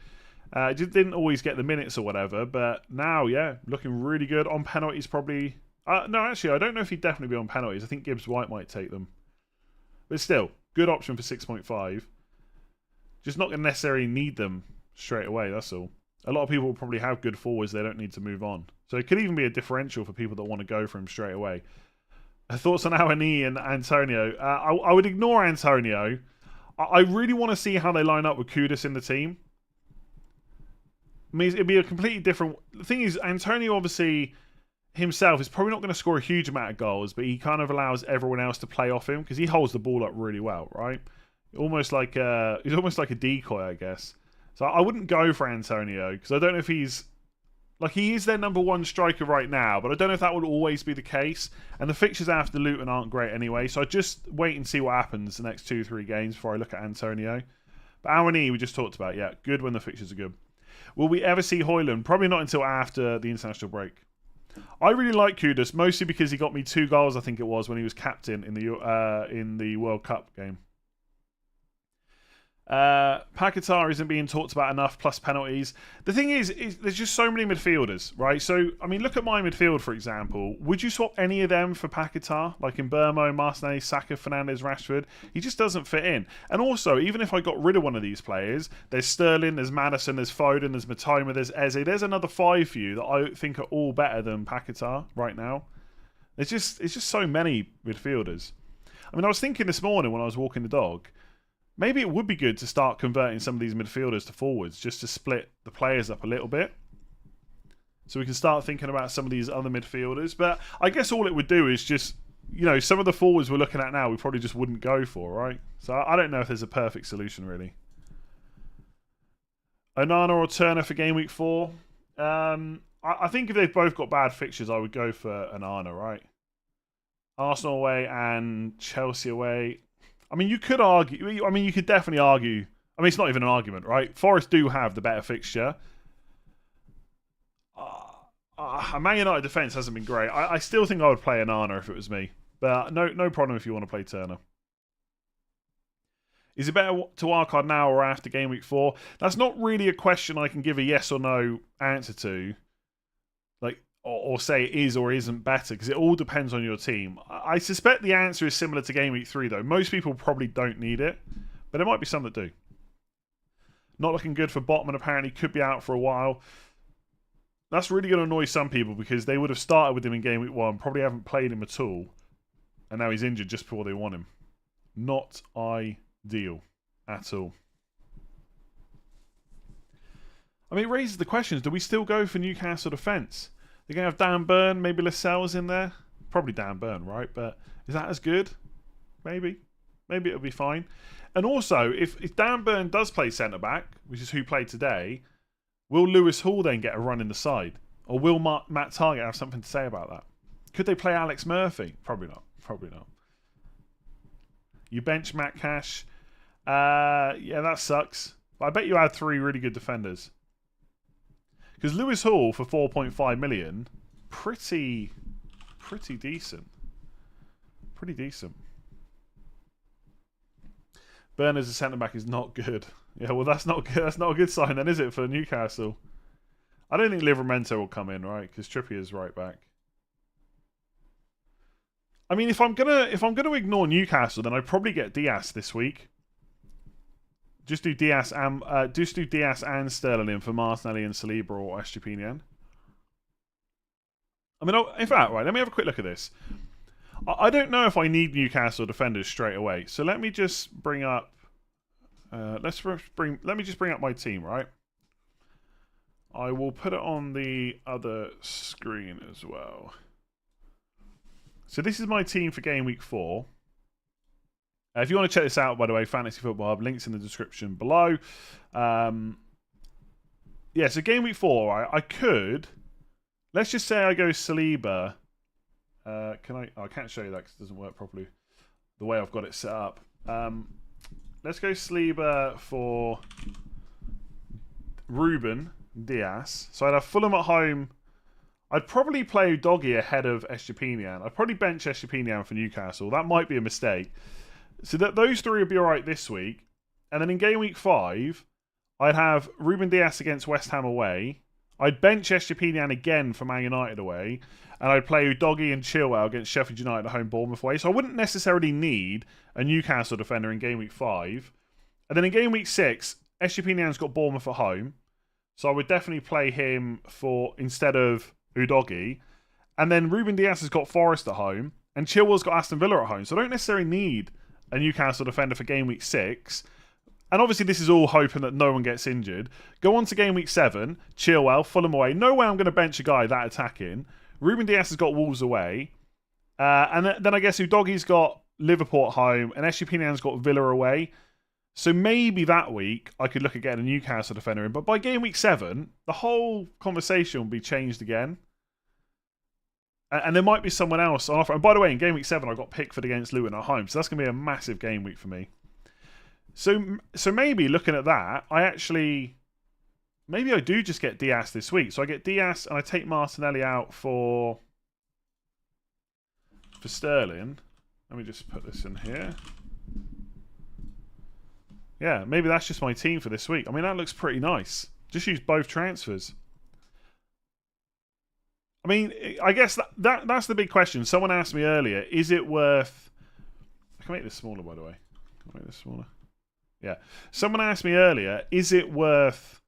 Didn't always get the minutes or whatever, but now, yeah, looking really good. On penalties, probably... no, actually, I don't know if he'd definitely be on penalties. I think Gibbs White might take them. But still, good option for 6.5. Just not going to necessarily need them straight away, that's all. A lot of people will probably have good forwards they don't need to move on. So it could even be a differential for people that want to go for him straight away. Thoughts on Awani and Antonio? I would ignore Antonio. I really want to see how they line up with Kudus in the team. I mean, it'd be a completely different... The thing is, Antonio obviously himself is probably not going to score a huge amount of goals, but he kind of allows everyone else to play off him because he holds the ball up really well, right? He's almost like a decoy, I guess. So I wouldn't go for Antonio because I don't know if he's Like, he is their number one striker right now, but I don't know if that would always be the case. And the fixtures after Luton aren't great anyway, so I just wait and see what happens the next 2-3 games before I look at Antonio. But Awani, we just talked about, yeah, good when the fixtures are good. Will we ever see Højlund? Probably not until after the international break. I really like Kudus, mostly because he got me 2 goals, I think it was, when he was captain in the World Cup game. Paquetá isn't being talked about enough, plus penalties. The thing is there's just so many midfielders, right? So, I mean, look at my midfield, for example. Would you swap any of them for Paquetá? Like in Burmo, Martinelli, Saka, Fernandes, Rashford? He just doesn't fit in. And also, even if I got rid of one of these players, there's Sterling, there's Maddison, there's Foden, there's Matoma, there's Eze. There's another 5 for you that I think are all better than Paquetá right now. It's just so many midfielders. I mean, I was thinking this morning when I was walking the dog, maybe it would be good to start converting some of these midfielders to forwards just to split the players up a little bit. So we can start thinking about some of these other midfielders. But I guess all it would do is just, you know, some of the forwards we're looking at now we probably just wouldn't go for, right? So I don't know if there's a perfect solution, really. Onana or Turner for game week 4? I think if they've both got bad fixtures, I would go for Onana, right? Arsenal away and Chelsea away. I mean, you could argue. I mean, you could definitely argue. I mean, it's not even an argument, right? Forest do have the better fixture. Man United defence hasn't been great. I still think I would play Onana if it was me. But no problem if you want to play Turner. Is it better to wildcard now or after game week 4? That's not really a question I can give a yes or no answer to. Like, or say it is or isn't better, because it all depends on your team. I suspect the answer is similar to game week 3, though. Most people probably don't need it, but there might be some that do. Not looking good for Botman, apparently. Could be out for a while. That's really going to annoy some people, because they would have started with him in game week 1, probably haven't played him at all, and now he's injured just before they want him. Not ideal at all. I mean, it raises the questions. Do we still go for Newcastle defence? They're going to have Dan Burn, maybe Lascelles in there. Probably Dan Burn, right? But is that as good? Maybe. Maybe it'll be fine. And also, if Dan Burn does play centre-back, which is who played today, will Lewis Hall then get a run in the side? Or will Matt Targett have something to say about that? Could they play Alex Murphy? Probably not. Probably not. You bench Matt Cash. Yeah, that sucks. But I bet you had 3 really good defenders. Because Lewis Hall for 4.5 million, pretty decent. Pretty decent. Burn as a centre-back is not good. Yeah, well, that's not good. That's not a good sign then, is it, for Newcastle? I don't think Livramento will come in, right? Because Trippier's right back. I mean, if I'm gonna ignore Newcastle, then I'd probably get Diaz this week. Just do Diaz and Sterling in for Martinelli and Saliba or Estupiñán. I mean, in fact, right, let me have a quick look at this. I don't know if I need Newcastle defenders straight away. So let me just bring up let me just bring up my team, right? I will put it on the other screen as well. So this is my team for game week 4. If you want to check this out, by the way, Fantasy Football Hub, links in the description below. Yeah, so game week 4, right, I could... Let's just say I go Saliba. I can't show you that because it doesn't work properly the way I've got it set up. Let's go Saliba for Ruben Diaz. So I'd have Fulham at home. I'd probably play Doggy ahead of Estupiñán. I'd probably bench Estupiñán for Newcastle. That might be a mistake. So that those 3 would be alright this week. And then in game week 5, I'd have Ruben Diaz against West Ham away. I'd bench Estupiñán again for Man United away. And I'd play Doggy and Chilwell against Sheffield United at home, Bournemouth away. So I wouldn't necessarily need a Newcastle defender in game week 5. And then in game week 6, Estupiñán's got Bournemouth at home. So I would definitely play him for instead of Udogie. And then Ruben Diaz has got Forest at home. And Chilwell's got Aston Villa at home. So I don't necessarily need a Newcastle defender for game week 6. And obviously this is all hoping that no one gets injured. Go on to game week 7. Chilwell, Fulham away. No way I'm going to bench a guy that attacking. Ruben Diaz has got Wolves away. And then I guess Udogie's got Liverpool at home. And Estupiñán's got Villa away. So maybe that week I could look at getting a Newcastle defender in. But by game week 7, the whole conversation will be changed again. And there might be someone else on offer. And by the way, in game week 7, I got Pickford against Luton at home. So that's going to be a massive game week for me. So maybe looking at that, maybe I do just get Diaz this week. So I get Diaz and I take Martinelli out for Sterling. Let me just put this in here. Yeah, maybe that's just my team for this week. I mean, that looks pretty nice. Just use both transfers. I mean, I guess that's the big question. Someone asked me earlier, is it worth... I can make this smaller, by the way. Can I make this smaller? Yeah. Someone asked me earlier, is it worth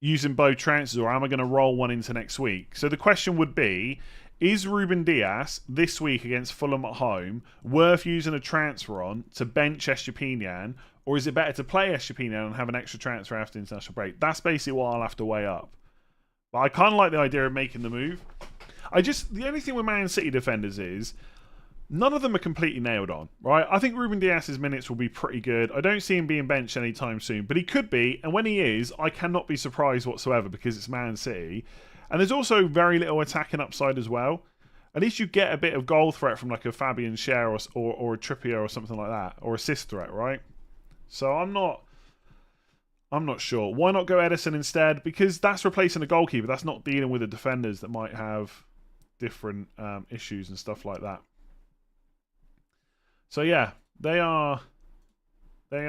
using both transfers or am I going to roll one into next week? So the question would be, is Ruben Diaz this week against Fulham at home worth using a transfer on to bench Estepinian, or is it better to play Estepinian and have an extra transfer after international break? That's basically what I'll have to weigh up. But I kind of like the idea of making the move. The only thing with Man City defenders is none of them are completely nailed on, right? I think Ruben Diaz's minutes will be pretty good. I don't see him being benched anytime soon, but he could be. And when he is, I cannot be surprised whatsoever because it's Man City. And there's also very little attacking upside as well. At least you get a bit of goal threat from like a Fabian Schär or a Trippier or something like that, or assist threat, right? So I'm not sure. Why not go Ederson instead? Because that's replacing a goalkeeper. That's not dealing with the defenders that might have different issues and stuff like that. So yeah, they are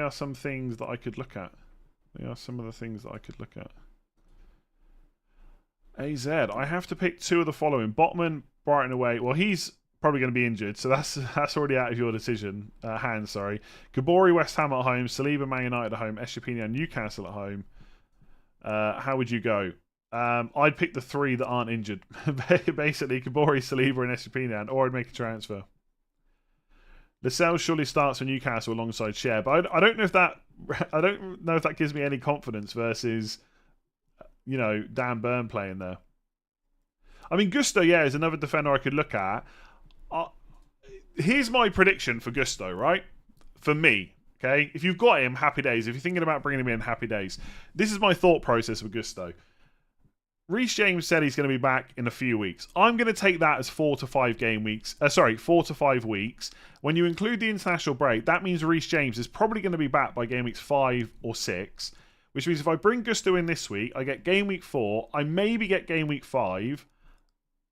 some things that I could look at. They are some of the things that I could look at. AZ, I have to pick 2 of the following. Botman, Brighton away. Well, he's probably going to be injured, so that's already out of your decision. Hands, sorry. Gabori, West Ham at home. Saliba, Man United at home. Estepinian, Newcastle at home. How would you go? I'd pick the 3 that aren't injured. Basically, Gabori, Saliba, and Estepinian, or I'd make a transfer. Lascelles surely starts for Newcastle alongside Schär, but I don't know if that gives me any confidence versus, Dan Burn playing there. I mean, Gusto, is another defender I could look at. Here's my prediction for Gusto, right? For me, okay? If you've got him, happy days. If you're thinking about bringing him in, happy days. This is my thought process with Gusto. Reece James said he's going to be back in a few weeks. I'm going to take that as 4 to 5 weeks. When you include the international break, that means Reece James is probably going to be back by game weeks 5 or 6, which means if I bring Gusto in this week, I get game week 4, I maybe get game week 5,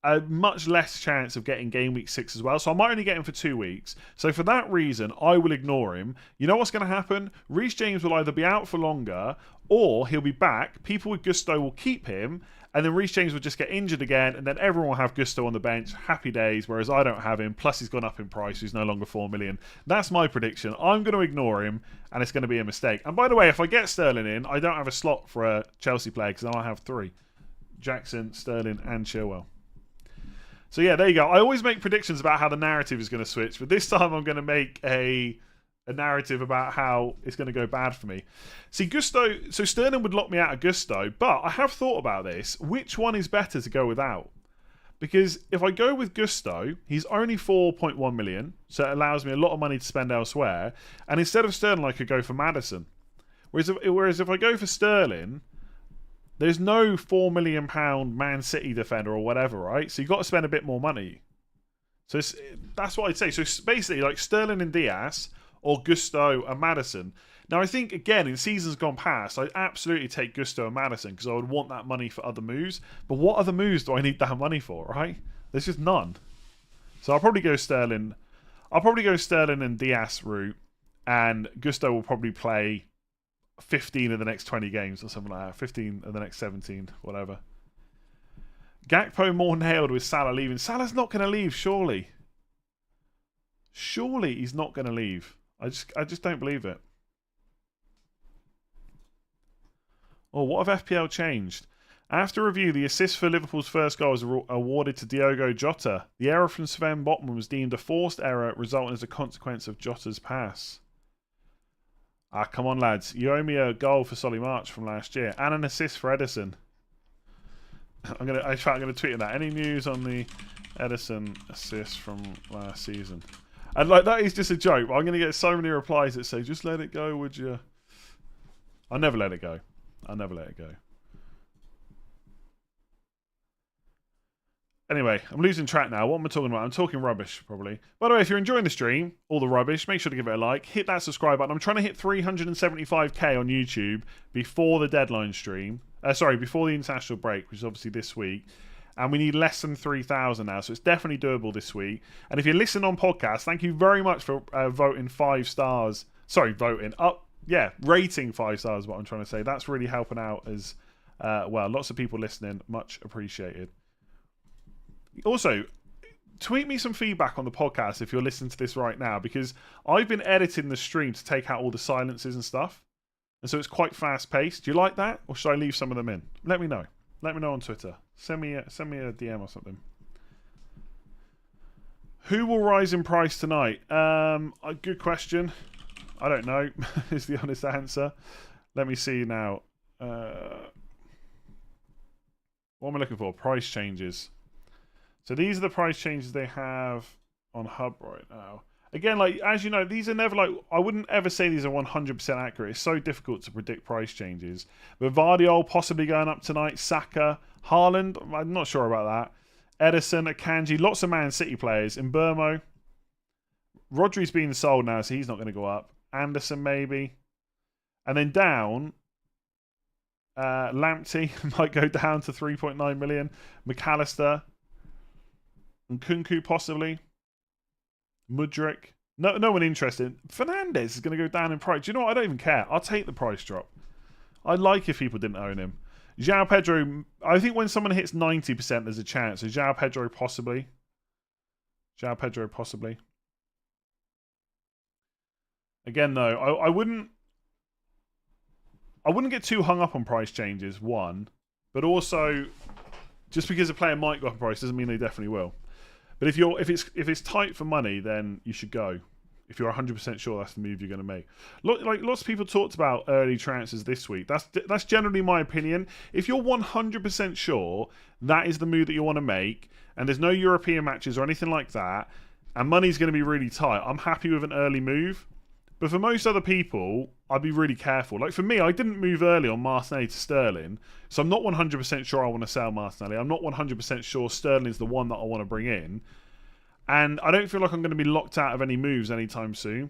a much less chance of getting game week 6 as well. So I might only get him for 2 weeks. So for that reason, I will ignore him. You know what's going to happen? Reece James will either be out for longer or he'll be back. People with Gusto will keep him. And then Reece James will just get injured again. And then everyone will have Gusto on the bench. Happy days. Whereas I don't have him. Plus he's gone up in price. He's no longer 4 million. That's my prediction. I'm going to ignore him. And it's going to be a mistake. And by the way, if I get Sterling in, I don't have a slot for a Chelsea player because I have 3. Jackson, Sterling and Chilwell. So yeah, there you go. I always make predictions about how the narrative is going to switch, but this time I'm going to make a narrative about how it's going to go bad for me. See, Gusto, so Sterling would lock me out of Gusto, but I have thought about this. Which one is better to go without? Because if I go with Gusto, he's only 4.1 million, so it allows me a lot of money to spend elsewhere. And instead of Sterling, I could go for Maddison. Whereas if I go for Sterling, there's no £4 million Man City defender or whatever, right? So you've got to spend a bit more money. So that's what I'd say. So it's basically like Sterling and Diaz or Gusto and Maddison. Now, I think, again, in seasons gone past, I'd absolutely take Gusto and Maddison because I would want that money for other moves. But what other moves do I need that money for, right? There's just none. So I'll probably go Sterling. I'll probably go Sterling and Diaz route. And Gusto will probably play 15 of the next 20 games or something like that. 15 of the next 17, whatever. Gakpo more nailed with Salah leaving. Salah's not going to leave, surely. Surely he's not going to leave. I just don't believe it. Oh, what have FPL changed? After review, the assist for Liverpool's first goal was awarded to Diogo Jota. The error from Sven Botman was deemed a forced error, resulting as a consequence of Jota's pass. Ah, come on, lads. You owe me a goal for Solly March from last year and an assist for Ederson. I'm gonna tweet on that. Any news on the Ederson assist from last season? And like that is just a joke. I'm going to get so many replies that say, "Just let it go, would you?" I never let it go. I never let it go. Anyway, I'm losing track now. What am I talking about? I'm talking rubbish, probably. By the way, if you're enjoying the stream, all the rubbish, make sure to give it a like. Hit that subscribe button. I'm trying to hit 375k on YouTube before the deadline stream. Before the international break, which is obviously this week. And we need less than 3,000 now, so it's definitely doable this week. And if you're listening on podcast, thank you very much for voting 5 stars. Sorry, voting up. Yeah, rating 5 stars is what I'm trying to say. That's really helping out as well. Lots of people listening. Much appreciated. Also, tweet me some feedback on the podcast if you're listening to this right now, because I've been editing the stream to take out all the silences and stuff. And so it's quite fast paced. Do you like that? Or should I leave some of them in? Let me know. Let me know on Twitter. Send me a DM or something. Who will rise in price tonight? A good question. I don't know is the honest answer. Let me see now. What am I looking for? Price changes. So these are the price changes they have on Hub right now. Again, like as you know, these are never like, I wouldn't ever say these are 100% accurate. It's so difficult to predict price changes. But Vardiol possibly going up tonight. Saka, Haaland, I'm not sure about that. Edison, Akanji, lots of Man City players. In Burmo, Rodri's being sold now, so he's not going to go up. Anderson maybe. And then down, Lamptey might go down to 3.9 million. McAllister. And Kunku possibly. Mudryk. No one interested. Fernandez is going to go down in price. Do you know what? I don't even care. I'll take the price drop. I'd like if people didn't own him. João Pedro, I think when someone hits 90%, there's a chance. So João Pedro possibly. João Pedro possibly. Again, though, I wouldn't get too hung up on price changes, one. But also, just because a player might go up in price doesn't mean they definitely will. But if it's tight for money, then you should go. If you're 100% sure that's the move you're going to make. Like lots of people talked about early transfers this week. That's generally my opinion. If you're 100% sure that is the move that you want to make, and there's no European matches or anything like that, and money's going to be really tight, I'm happy with an early move. But for most other people, I'd be really careful. Like for me, I didn't move early on Martinelli to Sterling, so I'm not 100% sure I want to sell Martinelli. I'm not 100% sure Sterling is the one that I want to bring in. And I don't feel like I'm going to be locked out of any moves anytime soon.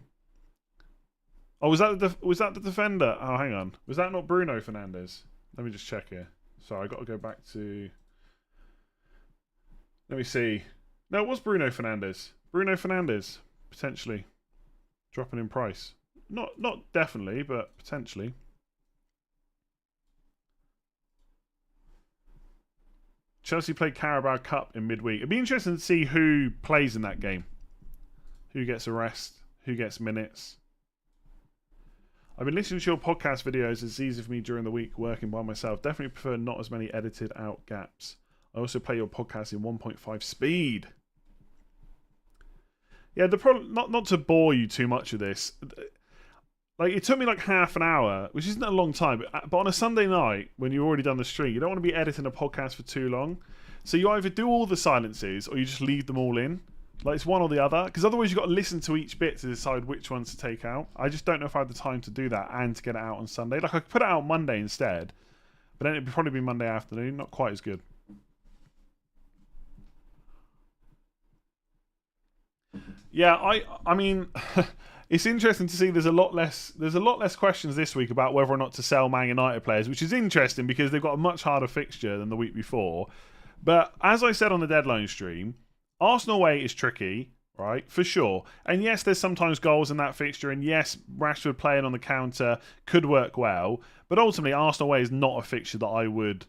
Oh, was that the defender? Oh, hang on. Was that not Bruno Fernandes? Let me just check here. Sorry, I got to go back to... Let me see. No, it was Bruno Fernandes. Bruno Fernandes, potentially. Dropping in price. Not definitely, but potentially. Chelsea played Carabao Cup in midweek. It'd be interesting to see who plays in that game. Who gets a rest? Who gets minutes? I've been listening to your podcast videos. It's easy for me during the week working by myself. Definitely prefer not as many edited out gaps. I also play your podcast in 1.5 speed. Yeah, the problem, not to bore you too much with this, like it took me like half an hour, which isn't a long time, but on a Sunday night when you've already done the stream, you don't want to be editing a podcast for too long. So you either do all the silences or you just leave them all in. Like it's one or the other, because otherwise you've got to listen to each bit to decide which ones to take out. I just don't know if I have the time to do that and to get it out on Sunday. Like I could put it out Monday instead, but then it'd probably be Monday afternoon, not quite as good. Yeah, I mean, it's interesting to see there's a lot less questions this week about whether or not to sell Man United players, which is interesting because they've got a much harder fixture than the week before. But as I said on the deadline stream, Arsenal away is tricky, right? For sure. And yes, there's sometimes goals in that fixture, and yes, Rashford playing on the counter could work well. But ultimately, Arsenal away is not a fixture that I would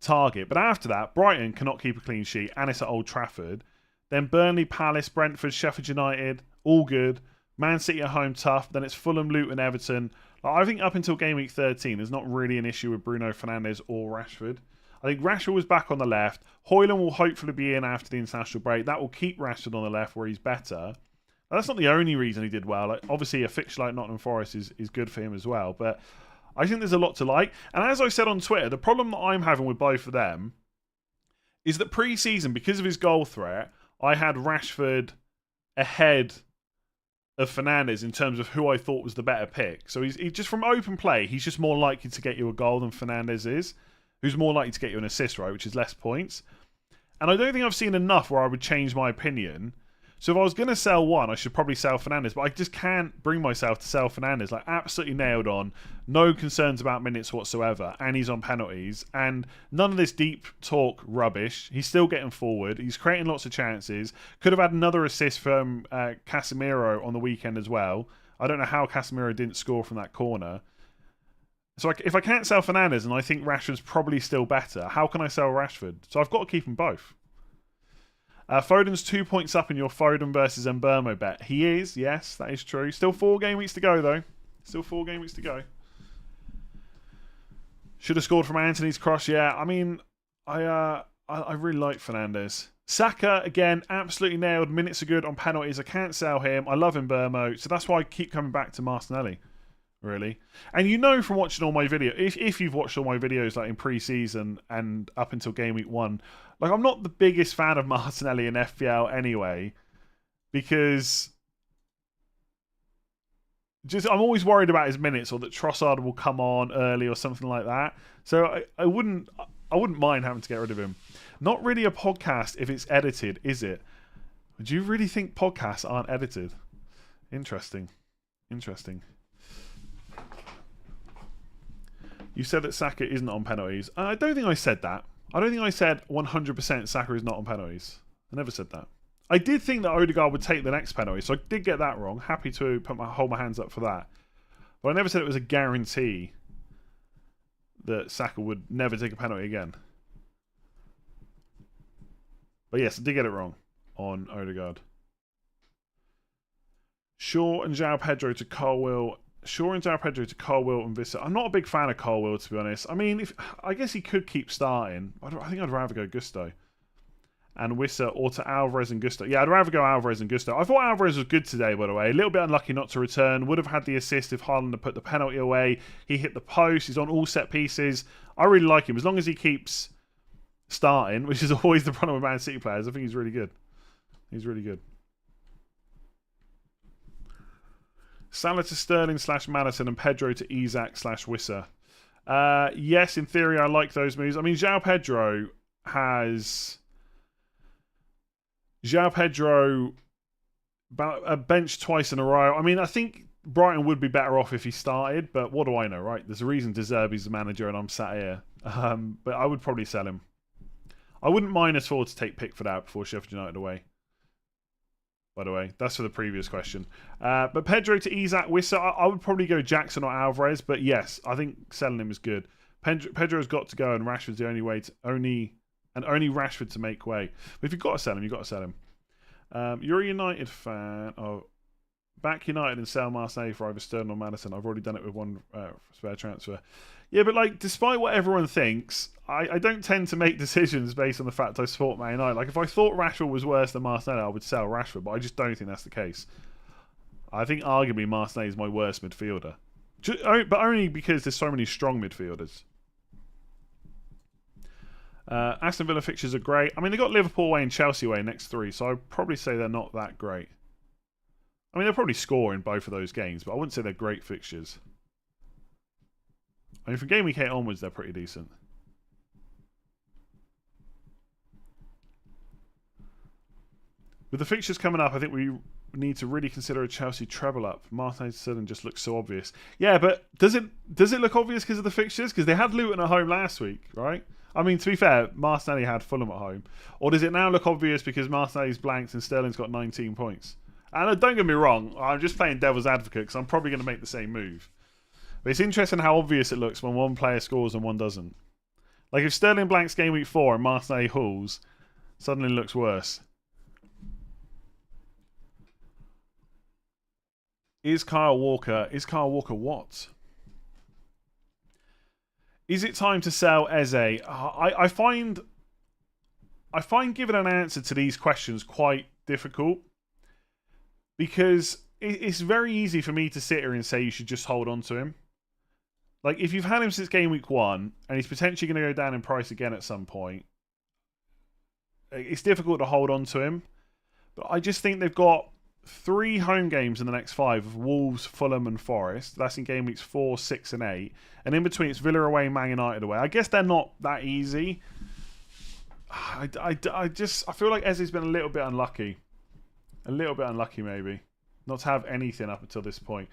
target. But after that, Brighton cannot keep a clean sheet, and it's at Old Trafford. Then Burnley, Palace, Brentford, Sheffield United, all good. Man City at home, tough. Then it's Fulham, Luton, Everton. I think up until game week 13, there's not really an issue with Bruno Fernandes or Rashford. I think Rashford was back on the left. Højlund will hopefully be in after the international break. That will keep Rashford on the left where he's better. Now, that's not the only reason he did well. Like, obviously, a fixture like Nottingham Forest is good for him as well. But I think there's a lot to like. And as I said on Twitter, the problem that I'm having with both of them is that pre-season, because of his goal threat, I had Rashford ahead of Fernandes in terms of who I thought was the better pick. So he's just from open play, he's just more likely to get you a goal than Fernandes is, who's more likely to get you an assist, right, which is less points. And I don't think I've seen enough where I would change my opinion. So if I was going to sell one, I should probably sell Fernandes, but I just can't bring myself to sell Fernandes. Like, absolutely nailed on. No concerns about minutes whatsoever. And he's on penalties. And none of this deep talk rubbish. He's still getting forward. He's creating lots of chances. Could have had another assist from Casemiro on the weekend as well. I don't know how Casemiro didn't score from that corner. So if I can't sell Fernandes and I think Rashford's probably still better, how can I sell Rashford? So I've got to keep them both. Foden's 2 points up in your Foden versus Mbeumo bet. He is, yes, that is true. Still 4 game weeks to go, though. Still 4 game weeks to go. Should have scored from Anthony's cross, yeah. I mean, I really like Fernandes. Saka, again, absolutely nailed. Minutes are good on penalties. I can't sell him. I love Mbeumo, so that's why I keep coming back to Martinelli, really. And you know from watching all my videos, if you've watched all my videos like in pre-season and up until game week 1, like, I'm not the biggest fan of Martinelli in FPL anyway, because I'm always worried about his minutes, or that Trossard will come on early or something like that. So I wouldn't mind having to get rid of him. Not really a podcast if it's edited, is it? Do you really think podcasts aren't edited? Interesting. You said that Saka isn't on penalties. I don't think I said that. I don't think I said 100% Saka is not on penalties. I never said that. I did think that Odegaard would take the next penalty, so I did get that wrong. Happy to hold my hands up for that. But I never said it was a guarantee that Saka would never take a penalty again. But yes, I did get it wrong on Odegaard. Shaw and João Pedro to Colwill. Shaw and João Pedro to Colwill and Vissa. I'm not a big fan of Colwill, to be honest. I mean, I guess he could keep starting. I think I'd rather go Gusto. And Wissa, or to Alvarez and Gusto. Yeah, I'd rather go Alvarez and Gusto. I thought Alvarez was good today, by the way. A little bit unlucky not to return. Would have had the assist if Haaland had put the penalty away. He hit the post. He's on all set pieces. I really like him. As long as he keeps starting, which is always the problem with Man City players, I think he's really good. He's really good. Salah to Sterling / Madison and Pedro to Isak / Wissa. Yes, in theory, I like those moves. I mean, João Pedro benched twice in a row. I mean, I think Brighton would be better off if he started, but what do I know, right? There's a reason De Zerbi's the manager and I'm sat here. But I would probably sell him. I wouldn't mind us forward to take Pickford out before Sheffield United away. By the way, that's for the previous question. But Pedro to Isak, Wissa, I would probably go Jackson or Alvarez. But yes, I think selling him is good. Pedro's got to go, and Rashford's the only way to only Rashford to make way. But if you've got to sell him, you've got to sell him. You're a United fan. Oh, back United and sell Marseille for either Sterling or Madison. I've already done it with one spare transfer. Yeah, but like, despite what everyone thinks, I don't tend to make decisions based on the fact I support Man United. Like, if I thought Rashford was worse than Martinelli, I would sell Rashford, but I just don't think that's the case. I think arguably Martinelli is my worst midfielder. But only because there's so many strong midfielders. Aston Villa fixtures are great. I mean, they got Liverpool away and Chelsea away next 3, so I'd probably say they're not that great. I mean, they'll probably score in both of those games, but I wouldn't say they're great fixtures. I mean, from game week 8 onwards, they're pretty decent. With the fixtures coming up, I think we need to really consider a Chelsea treble up. Martinelli Sterling just looks so obvious. Yeah, but does it look obvious because of the fixtures? Because they had Luton at home last week, right? I mean, to be fair, Martinelli had Fulham at home. Or does it now look obvious because Martinelli's blanked and Sterling's got 19 points? And don't get me wrong, I'm just playing devil's advocate because I'm probably going to make the same move. But it's interesting how obvious it looks when one player scores and one doesn't. Like, if Sterling blanks game week 4 and Martinelli hauls, suddenly looks worse. Is Kyle Walker what? Is it time to sell Eze? I find giving an answer to these questions quite difficult because it's very easy for me to sit here and say you should just hold on to him. Like, if you've had him since game week 1 and he's potentially going to go down in price again at some point, it's difficult to hold on to him. But I just think they've got 3 home games in the next 5 of Wolves, Fulham and Forest. That's in game weeks 4, 6 and 8. And in between it's Villa away, Man United away. I guess they're not that easy. I feel like Eze's been a little bit unlucky. A little bit unlucky maybe. Not to have anything up until this point.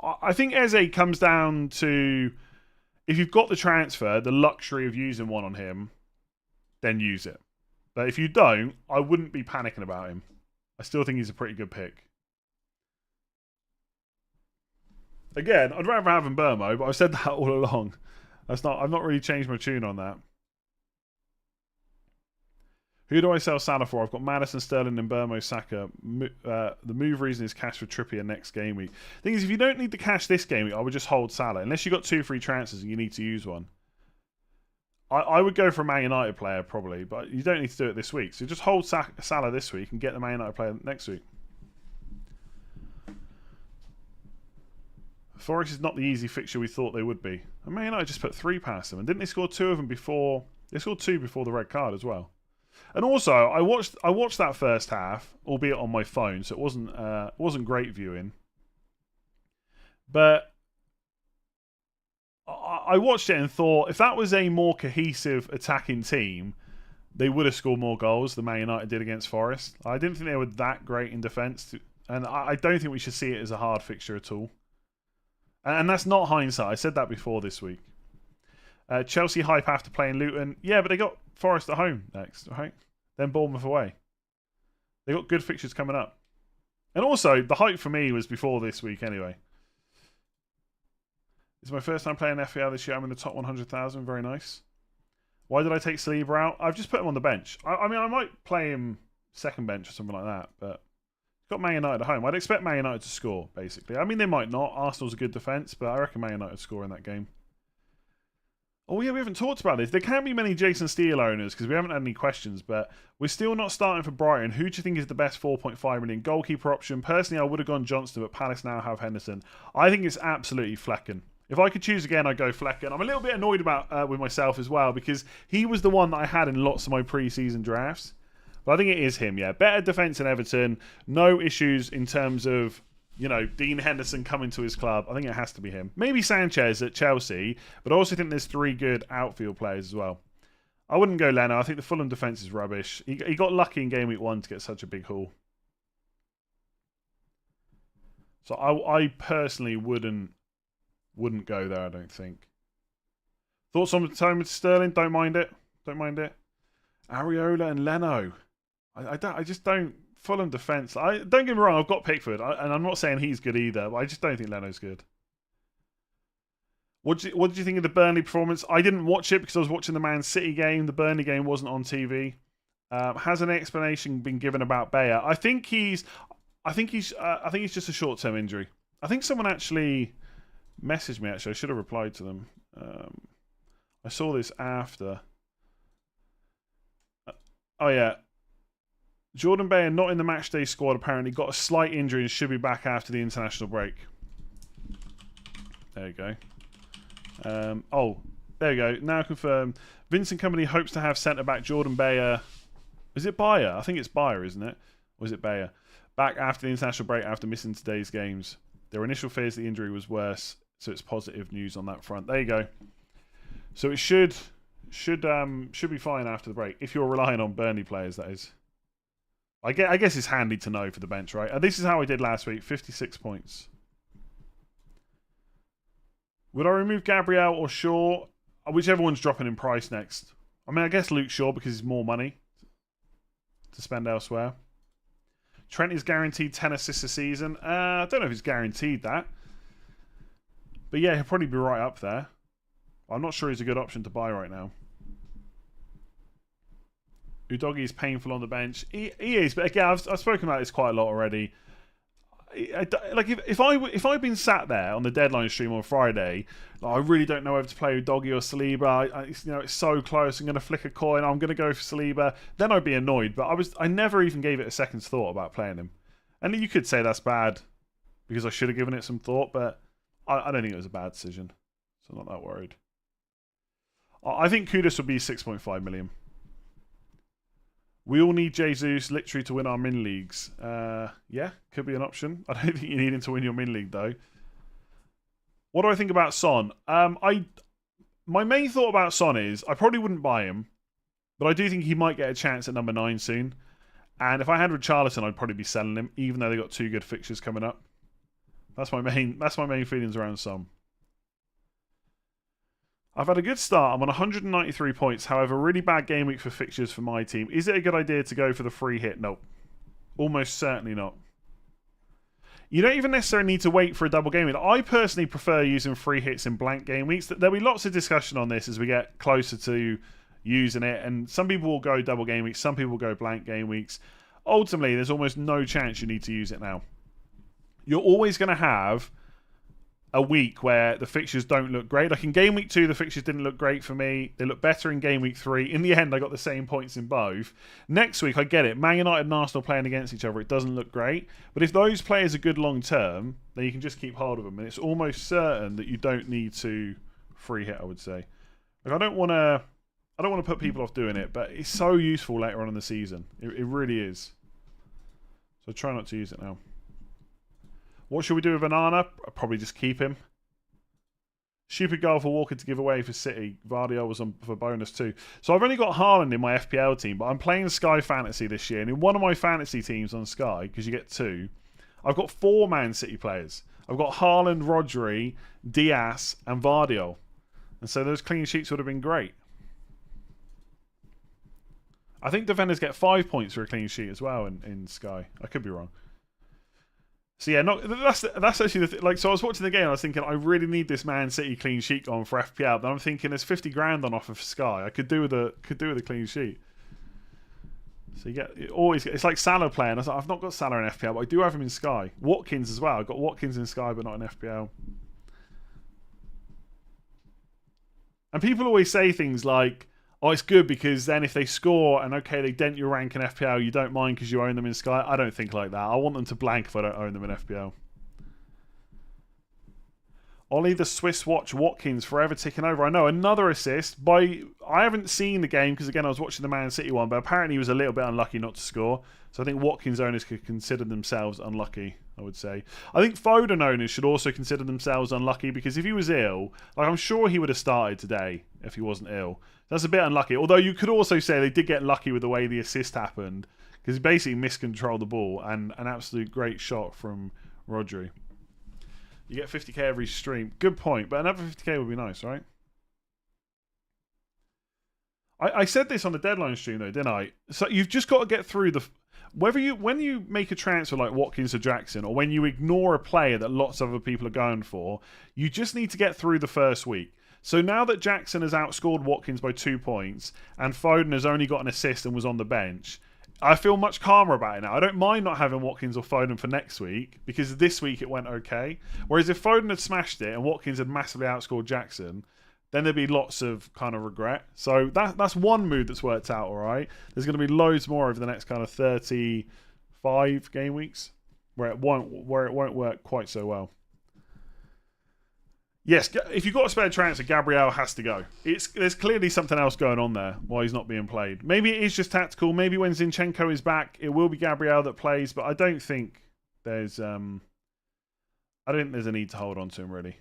I think Eze comes down to, if you've got the transfer, the luxury of using one on him, then use it. But if you don't, I wouldn't be panicking about him. I still think he's a pretty good pick. Again, I'd rather have him Burmo, but I've said that all along. I've not really changed my tune on that. Who do I sell Salah for? I've got Maddison, Sterling, and Burmo, Saka. The move reason is cash for Trippier next game week. Thing is, if you don't need the cash this game week, I would just hold Salah. Unless you've got 2 free transfers and you need to use one. I would go for a Man United player, probably. But you don't need to do it this week. So just hold Salah this week and get the Man United player next week. Forest is not the easy fixture we thought they would be. And Man United just put 3 past them. And didn't they score 2 of them before? They scored 2 before the red card as well. And also, I watched that first half, albeit on my phone, so it wasn't great viewing. But I watched it and thought, if that was a more cohesive attacking team, they would have scored more goals than Man United did against Forest. I didn't think they were that great in defence, and I don't think we should see it as a hard fixture at all. And that's not hindsight. I said that before this week. Chelsea hype after playing Luton. Yeah, but they got Forest at home next, right? Then Bournemouth away. They got good fixtures coming up. And also, the hype for me was before this week anyway. It's my first time playing FPL this year. I'm in the top 100,000. Very nice. Why did I take Saliba out? I've just put him on the bench. I mean, I might play him second bench or something like that, but got Man United at home. I'd expect Man United to score, basically. I mean, they might not. Arsenal's a good defence, but I reckon Man United score in that game. Oh, yeah, we haven't talked about this. There can't be many Jason Steele owners because we haven't had any questions, but we're still not starting for Brighton. Who do you think is the best 4.5 million goalkeeper option? Personally, I would have gone Johnston, but Palace now have Henderson. I think it's absolutely Flecken. If I could choose again, I'd go Flecken. I'm a little bit annoyed about with myself as well because he was the one that I had in lots of my pre-season drafts. But I think it is him, yeah. Better defence than Everton. No issues in terms of, you know, Dean Henderson coming to his club. I think it has to be him. Maybe Sanchez at Chelsea, but I also think there's 3 good outfield players as well. I wouldn't go Leno. I think the Fulham defence is rubbish. He got lucky in game week 1 to get such a big haul. So I personally wouldn't go there, I don't think. Thoughts on Thomas Sterling? Don't mind it. Don't mind it. Areola and Leno. I just don't. Fulham defence. Don't get me wrong, I've got Pickford, and I'm not saying he's good either, but I just don't think Leno's good. What did you think of the Burnley performance? I didn't watch it because I was watching the Man City game. The Burnley game wasn't on TV. Has an explanation been given about Bayer? I think he's just a short-term injury. I think someone actually messaged me. Actually, I should have replied to them. I saw this after. Oh yeah. Jordan Bayer, not in the matchday squad, apparently got a slight injury and should be back after the international break. There you go. There you go. Now confirmed. Vincent Company hopes to have centre-back Jordan Bayer. Is it Bayer? I think it's Bayer, isn't it? Or is it Bayer? Back after the international break after missing today's games. There were initial fears the injury was worse, so it's positive news on that front. There you go. So it should be fine after the break, if you're relying on Burnley players, that is. I guess it's handy to know for the bench, right? And this is how I did last week, 56 points. Would I remove Gabriel or Shaw? Whichever one's dropping in price next. I mean, I guess Luke Shaw because he's more money to spend elsewhere. Trent is guaranteed 10 assists a season. I don't know if he's guaranteed that. But yeah, he'll probably be right up there. I'm not sure he's a good option to buy right now. Udogie is painful on the bench. He is, but again, I've spoken about this quite a lot already. Like if I'd been sat there on the deadline stream on Friday, like, I really don't know whether to play Udogie or Saliba. It's so close. I'm going to flick a coin. I'm going to go for Saliba. Then I'd be annoyed. But I never even gave it a second's thought about playing him. And you could say that's bad because I should have given it some thought, but I don't think it was a bad decision. So I'm not that worried. I think Kudus would be 6.5 million. We all need Jesus literally to win our min leagues. Yeah, could be an option. I don't think you need him to win your min league though. What do I think about Son? My main thought about Son is I probably wouldn't buy him, but I do think he might get a chance at number 9 soon. And if I had Richarlison, I'd probably be selling him, even though they got 2 good fixtures coming up. That's my main feelings around Son. I've had a good start. I'm on 193 points. However, really bad game week for fixtures for my team. Is it a good idea to go for the free hit? No. Almost certainly not. You don't even necessarily need to wait for a double game week. I personally prefer using free hits in blank game weeks. There'll be lots of discussion on this as we get closer to using it. And some people will go double game weeks. Some people will go blank game weeks. Ultimately, there's almost no chance you need to use it now. You're always going to have a week where the fixtures don't look great. Like in game week 2, the fixtures didn't look great for me. They look better in game week 3. In the end, I got the same points in both. Next week, I get it. Man United and Arsenal playing against each other. It doesn't look great. But if those players are good long term, then you can just keep hold of them. And it's almost certain that you don't need to free hit, I would say. Like I don't want to put people off doing it, but it's so useful later on in the season. It really is. So try not to use it now. What should we do with Onana? I'll probably just keep him. Stupid goal for Walker to give away for City. Vardy was on for bonus too. So I've only got Haaland in my FPL team, but I'm playing Sky Fantasy this year. And in one of my fantasy teams on Sky, because you get 2, I've got 4 Man City players. I've got Haaland, Rodri, Diaz, and Vardy. And so those clean sheets would have been great. I think defenders get 5 points for a clean sheet as well in Sky. I could be wrong. So yeah, that's actually the thing. Like, so I was watching the game. I was thinking, I really need this Man City clean sheet on for FPL. But I'm thinking, there's 50 grand on offer for Sky. I could do with a clean sheet. So it's like Salah playing. I've not got Salah in FPL, but I do have him in Sky. Watkins as well. I've got Watkins in Sky, but not in FPL. And people always say things like, oh, it's good because then if they score and they dent your rank in FPL, you don't mind because you own them in Sky. I don't think like that. I want them to blank if I don't own them in FPL. Ollie the Swiss watch Watkins forever ticking over. I know, another assist. I haven't seen the game because, again, I was watching the Man City one, but apparently he was a little bit unlucky not to score. So I think Watkins owners could consider themselves unlucky, I would say. I think Foden owners should also consider themselves unlucky because if he was ill, like I'm sure he would have started today if he wasn't ill. That's a bit unlucky. Although you could also say they did get lucky with the way the assist happened because he basically miscontrolled the ball and an absolute great shot from Rodri. You get 50k every stream. Good point, but another 50k would be nice, right? I said this on the deadline stream though, didn't I? So you've just got to get through the... When you make a transfer like Watkins or Jackson, or when you ignore a player that lots of other people are going for, you just need to get through the first week. So now that Jackson has outscored Watkins by 2 points and Foden has only got an assist and was on the bench, I feel much calmer about it now. I don't mind not having Watkins or Foden for next week because this week it went okay. Whereas if Foden had smashed it and Watkins had massively outscored Jackson, then there'd be lots of kind of regret. So that's one mood that's worked out all right. There's going to be loads more over the next kind of 35 game weeks where it won't work quite so well. Yes, if you've got a spare transfer, Gabriel has to go. There's clearly something else going on there while he's not being played. Maybe it is just tactical. Maybe when Zinchenko is back, it will be Gabriel that plays. But I don't think there's a need to hold on to him really.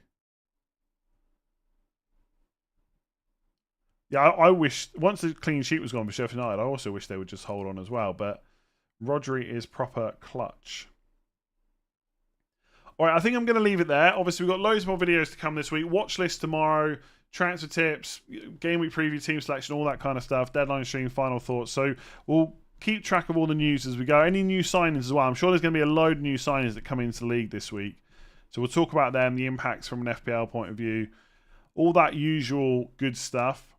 Yeah, I wish once the clean sheet was gone for Sheffield United, I also wish they would just hold on as well. But Rodri is proper clutch. All right, I think I'm going to leave it there. Obviously, we've got loads more videos to come this week. Watch list tomorrow, transfer tips, game week preview, team selection, all that kind of stuff. Deadline stream, final thoughts. So we'll keep track of all the news as we go. Any new signings as well. I'm sure there's going to be a load of new signings that come into the league this week. So we'll talk about them, the impacts from an FPL point of view, all that usual good stuff.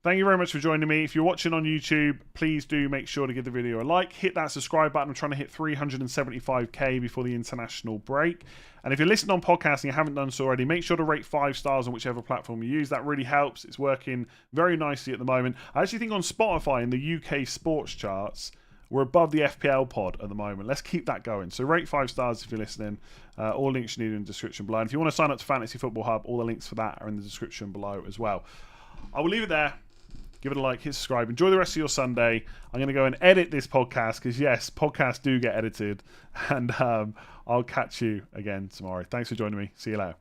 Thank you very much for joining me. If you're watching on YouTube, please do make sure to give the video a like. Hit that subscribe button. I'm trying to hit 375k before the international break. And if you're listening on podcast and you haven't done so already, make sure to rate 5 stars on whichever platform you use. That really helps. It's working very nicely at the moment. I actually think on Spotify in the UK sports charts, we're above the FPL pod at the moment. Let's keep that going. So rate 5 stars if you're listening. All links you need in the description below. And if you want to sign up to Fantasy Football Hub, all the links for that are in the description below as well. I will leave it there. Give it a like, hit subscribe. Enjoy the rest of your Sunday. I'm going to go and edit this podcast because, yes, podcasts do get edited. And I'll catch you again tomorrow. Thanks for joining me. See you later.